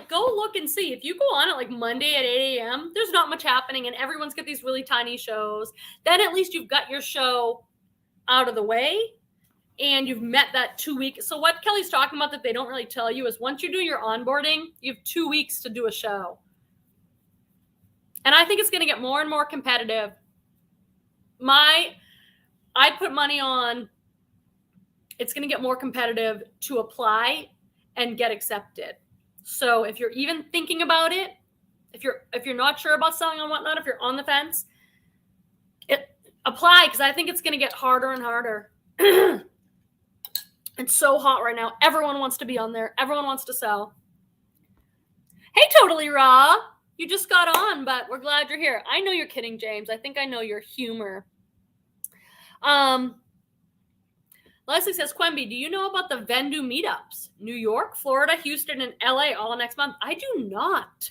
Go look and see. If you go on at like Monday at 8 a.m., there's not much happening and everyone's got these really tiny shows. Then at least you've got your show out of the way and you've met that 2 week. So what Kelly's talking about that they don't really tell you is once you do your onboarding, you have 2 weeks to do a show. And I think it's going to get more and more competitive. I'd put money on it's going to get more competitive to apply and get accepted. So if you're even thinking about it, if you're not sure about selling on Whatnot, if you're on the fence, apply because I think it's going to get harder and harder. It's so hot right now. Everyone wants to be on there. Everyone wants to sell. Hey, Totally Raw. You just got on, but we're glad you're here. I know you're kidding, James. I think I know your humor. Leslie says, Quemby, do you know about the Vendu meetups? New York, Florida, Houston, and LA all next month. I do not.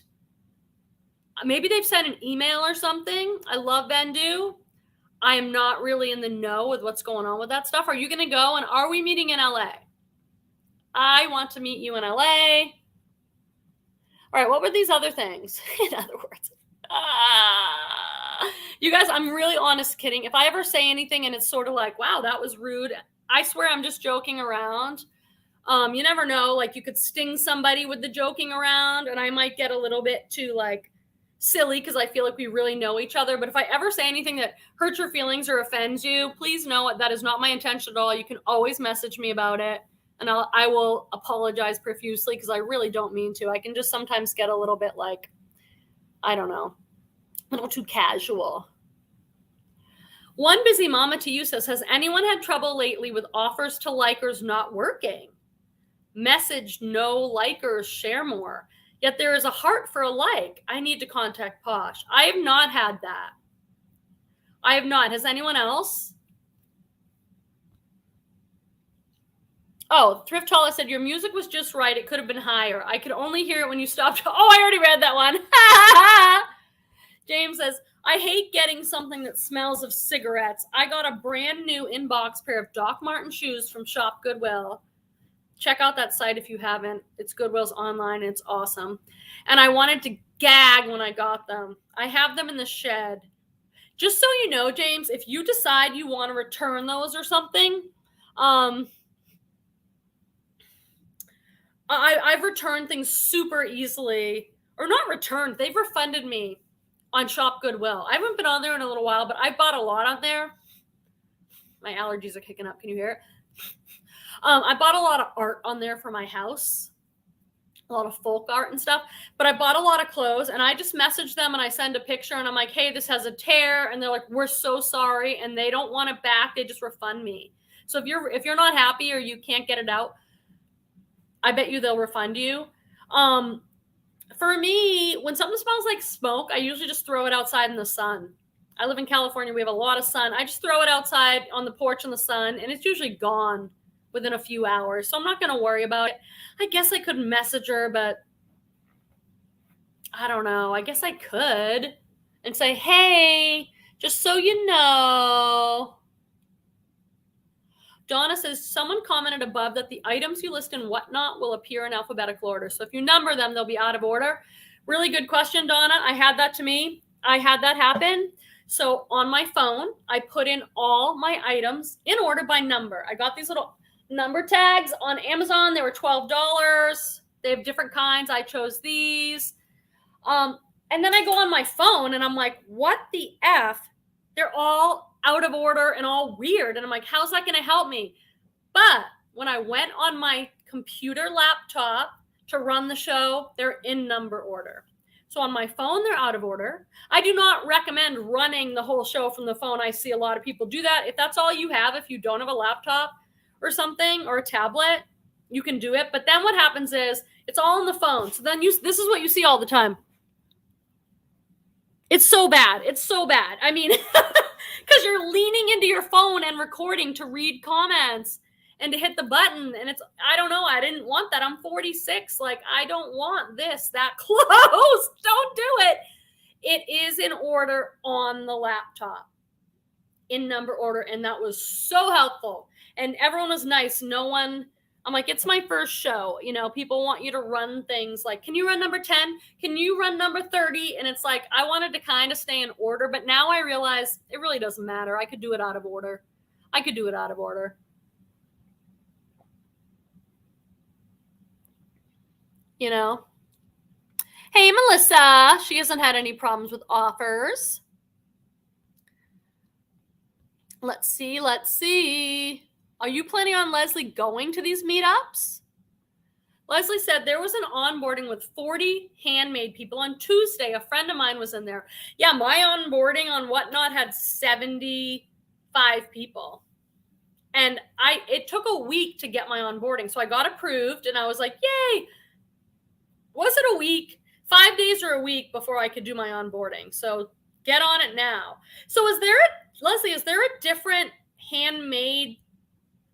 Maybe they've sent an email or something. I love Vendu. I am not really in the know with what's going on with that stuff. Are you going to go? And are we meeting in LA? I want to meet you in LA. All right, what were these other things? In other words, you guys, I'm really honest kidding. If I ever say anything and it's sort of like, wow, that was rude, I swear I'm just joking around. You never know. Like you could sting somebody with the joking around and I might get a little bit too like silly because I feel like we really know each other. But if I ever say anything that hurts your feelings or offends you, please know that is not my intention at all. You can always message me about it and I will apologize profusely because I really don't mean to. I can just sometimes get a little bit like, I don't know, a little too casual. One busy mama to you says, has anyone had trouble lately with offers to likers not working? Message no likers, share more. Yet there is a heart for a like. I need to contact Posh. I have not had that. I have not. Has anyone else? Oh, Thrift Hauls said, your music was just right. It could have been higher. I could only hear it when you stopped. Oh, I already read that one. James says, I hate getting something that smells of cigarettes. I got a brand new inbox pair of Doc Marten shoes from Shop Goodwill. Check out that site if you haven't. It's Goodwill's online. And it's awesome. And I wanted to gag when I got them. I have them in the shed. Just so you know, James, if you decide you want to return those or something, I've returned things super easily. Or not returned. They've refunded me on Shop Goodwill. I haven't been on there in a little while, but I bought a lot on there. My allergies are kicking up. Can you hear it? I bought a lot of art on there for my house, a lot of folk art and stuff, but I bought a lot of clothes and I just message them and I send a picture and I'm like, hey, this has a tear. And they're like, we're so sorry. And they don't want it back. They just refund me. So if you're not happy or you can't get it out, I bet you they'll refund you. For me, when something smells like smoke, I usually just throw it outside in the sun. I live in California. We have a lot of sun. I just throw it outside on the porch in the sun, and it's usually gone within a few hours. So I'm not going to worry about it. I guess I could message her, but I don't know. I guess I could and say, hey, just so you know. Donna says, someone commented above that the items you list in Whatnot will appear in alphabetical order. So if you number them, they'll be out of order. Really good question, Donna. I had that to me. I had that happen. So on my phone, I put in all my items in order by number. I got these little number tags on Amazon. They were $12. They have different kinds. I chose these. And then I go on my phone and I'm like, what the F? They're all out of order and all weird. And I'm like, how's that going to help me? But when I went on my computer laptop to run the show, they're in number order. So on my phone, they're out of order. I do not recommend running the whole show from the phone. I see a lot of people do that. If that's all you have, if you don't have a laptop or something or a tablet, you can do it. But then what happens is it's all on the phone. So then this is what you see all the time. It's so bad. It's so bad. I mean, because you're leaning into your phone and recording to read comments and to hit the button. And it's, I don't know. I didn't want that. I'm 46. Like, I don't want this that close. Don't do it. It is in order on the laptop, in number order. And that was so helpful. And everyone was nice. No one, I'm like, it's my first show. You know, people want you to run things like, can you run number 10? Can you run number 30? And it's like, I wanted to kind of stay in order, but now I realize it really doesn't matter. I could do it out of order. I could do it out of order. You know? Hey, Melissa. She hasn't had any problems with offers. Let's see. Let's see. Are you planning on, Leslie, going to these meetups? Leslie said there was an onboarding with 40 handmade people on Tuesday. A friend of mine was in there. Yeah, my onboarding on Whatnot had 75 people. And it took a week to get my onboarding. So I got approved and I was like, yay. Was it a week? 5 days or a week before I could do my onboarding. So get on it now. So Leslie, is there a different handmade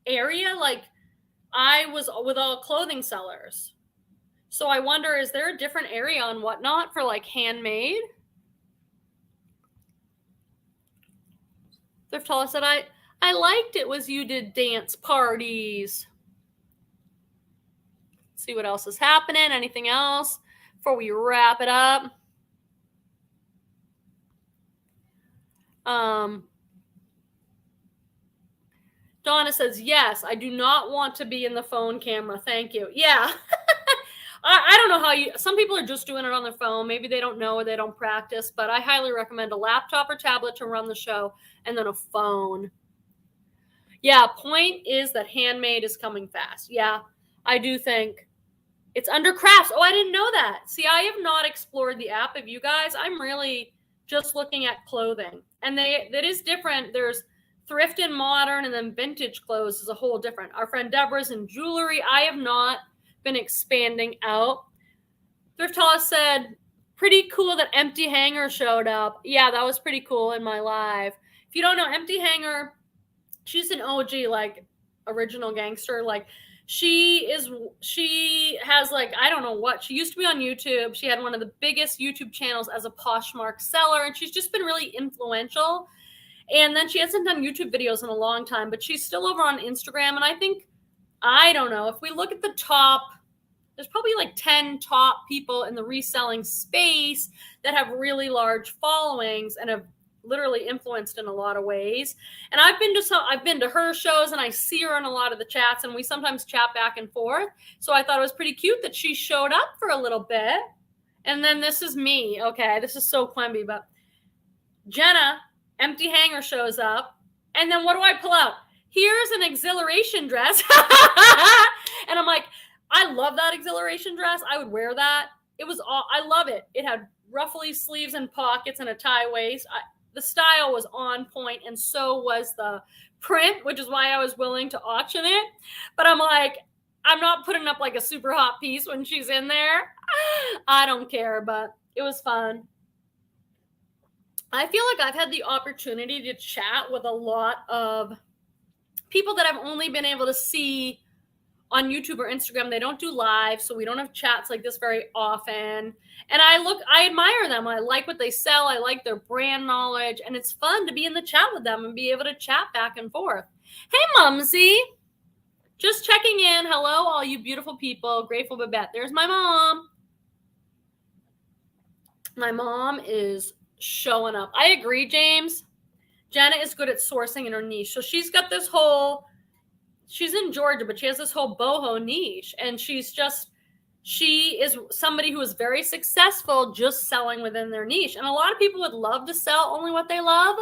area? Like, I was with all clothing sellers. So I wonder, is there a different area on Whatnot for like handmade? Thrift Hauls said, I liked it was you did dance parties. Let's see what else is happening. Anything else before we wrap it up? Donna says, yes, I do not want to be in the phone camera. Thank you. Yeah. I don't know how some people are just doing it on their phone. Maybe they don't know or they don't practice, but I highly recommend a laptop or tablet to run the show and then a phone. Yeah. Point is that handmade is coming fast. Yeah. I do think it's under crafts. Oh, I didn't know that. See, I have not explored the app of you guys. I'm really just looking at clothing, and that is different. There's thrift and modern, and then vintage clothes is a whole different. Our friend Deborah's in jewelry. I have not been expanding out. Thrift Hauls said, pretty cool that Empty Hanger showed up. Yeah, that was pretty cool in my live. If you don't know, Empty Hanger, she's an OG, like original gangster. Like she has like, I don't know what, she used to be on YouTube. She had one of the biggest YouTube channels as a Poshmark seller, and she's just been really influential. And then she hasn't done YouTube videos in a long time, but she's still over on Instagram. And I think, I don't know, if we look at the top, there's probably like 10 top people in the reselling space that have really large followings and have literally influenced in a lot of ways. And I've been to her shows, and I see her in a lot of the chats, and we sometimes chat back and forth. So I thought it was pretty cute that she showed up for a little bit. And then this is me. Okay, this is so Quemby, but Jenna, Empty Hanger, shows up, and then what do I pull out? Here's an exhilaration dress. And I'm like, I love that exhilaration dress. I would wear that. I love it. It had ruffly sleeves and pockets and a tie waist. The style was on point, and so was the print, which is why I was willing to auction it. But I'm like, I'm not putting up like a super hot piece when she's in there. I don't care, but it was fun. I feel like I've had the opportunity to chat with a lot of people that I've only been able to see on YouTube or Instagram. They don't do live, so we don't have chats like this very often. And I admire them. I like what they sell. I like their brand knowledge, and it's fun to be in the chat with them and be able to chat back and forth. Hey, Mumsy. Just checking in. Hello, all you beautiful people. Grateful Babette. There's my mom. My mom is showing up. I agree, James. Jenna is good at sourcing in her niche. So she's got this whole, she's in Georgia, but she has this whole boho niche. And she is somebody who is very successful just selling within their niche. And a lot of people would love to sell only what they love.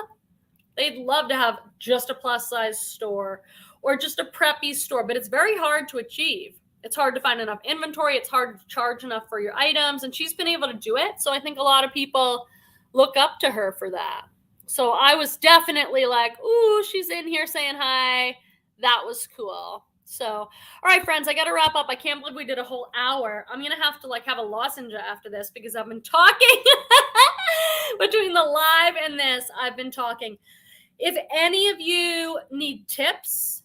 They'd love to have just a plus size store or just a preppy store, but it's very hard to achieve. It's hard to find enough inventory. It's hard to charge enough for your items. And she's been able to do it. So I think a lot of people look up to her for that. So I was definitely like, ooh, she's in here saying hi. That was cool. So, all right, friends, I got to wrap up. I can't believe we did a whole hour. I'm going to have to have a lozenge after this because I've been talking between the live and this. I've been talking. If any of you need tips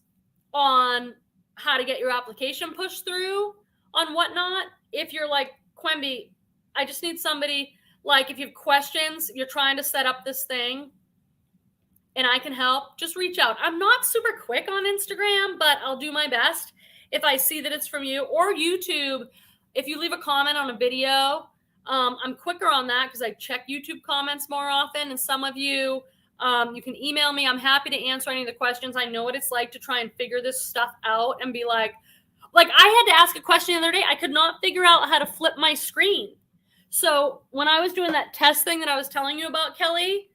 on how to get your application pushed through on Whatnot, if you're like, Quemby, I just need somebody, if you have questions, you're trying to set up this thing and I can help, just reach out. I'm not super quick on Instagram, but I'll do my best if I see that it's from you, or YouTube. If you leave a comment on a video, I'm quicker on that because I check YouTube comments more often. And some of you, you can email me. I'm happy to answer any of the questions. I know what it's like to try and figure this stuff out and be like I had to ask a question the other day. I could not figure out how to flip my screen. So when I was doing that test thing that I was telling you about, Kelly,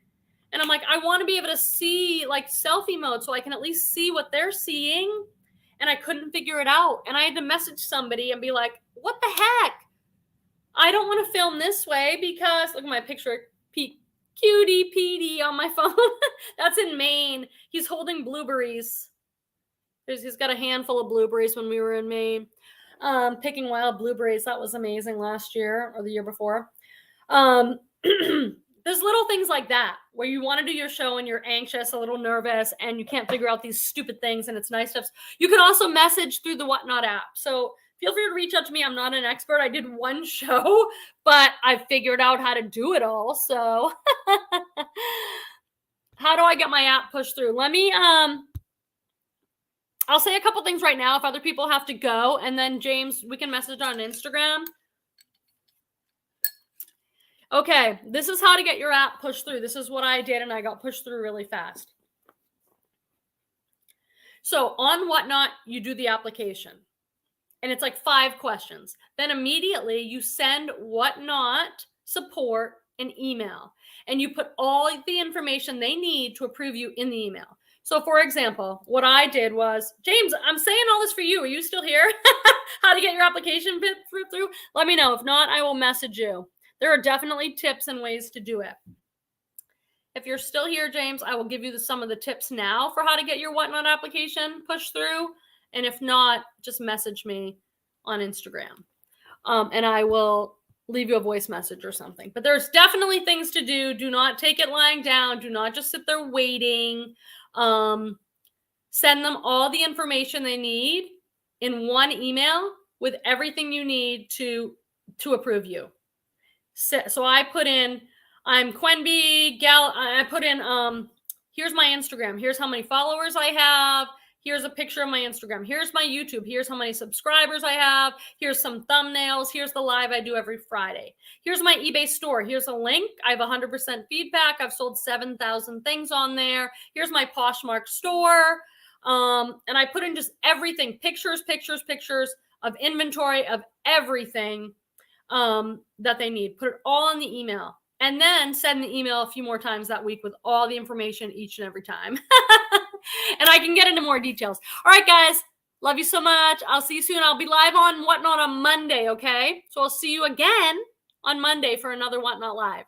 and I'm like, I want to be able to see selfie mode so I can at least see what they're seeing. And I couldn't figure it out. And I had to message somebody and be like, what the heck? I don't want to film this way because look at my picture. Cutie Petey on my phone. That's in Maine. He's holding blueberries. He's got a handful of blueberries when we were in Maine. Picking wild blueberries. That was amazing last year or the year before. There's little things like that where you want to do your show and you're anxious, a little nervous, and you can't figure out these stupid things and it's nice stuff. You can also message through the Whatnot app. So feel free to reach out to me. I'm not an expert. I did one show, but I figured out how to do it all. So how do I get my app pushed through? Let me, I'll say a couple things right now if other people have to go. And then James, we can message on Instagram. Okay, this is how to get your app pushed through. This is what I did, and I got pushed through really fast. So on Whatnot, you do the application, and it's 5 questions. Then immediately you send Whatnot support an email, and you put all the information they need to approve you in the email. So for example, what I did was, James, I'm saying all this for you. Are you still here? How to get your application through? Let me know. If not, I will message you. There are definitely tips and ways to do it. If you're still here, James, I will give you some of the tips now for how to get your Whatnot application pushed through. And if not, just message me on Instagram. And I will leave you a voice message or something. But there's definitely things to do. Do not take it lying down. Do not just sit there waiting. Send them all the information they need in one email with everything you need to approve you. So I put in, I'm Quenby Gal. I put in, here's my Instagram. Here's how many followers I have. Here's a picture of my Instagram. Here's my YouTube. Here's how many subscribers I have. Here's some thumbnails. Here's the live I do every Friday. Here's my eBay store. Here's a link. I have 100% feedback. I've sold 7,000 things on there. Here's my Poshmark store. And I put in just everything, pictures of inventory of everything that they need. Put it all in the email and then send the email a few more times that week with all the information each and every time. And I can get into more details. All right, guys. Love you so much. I'll see you soon. I'll be live on Whatnot on Monday, okay? So I'll see you again on Monday for another Whatnot Live.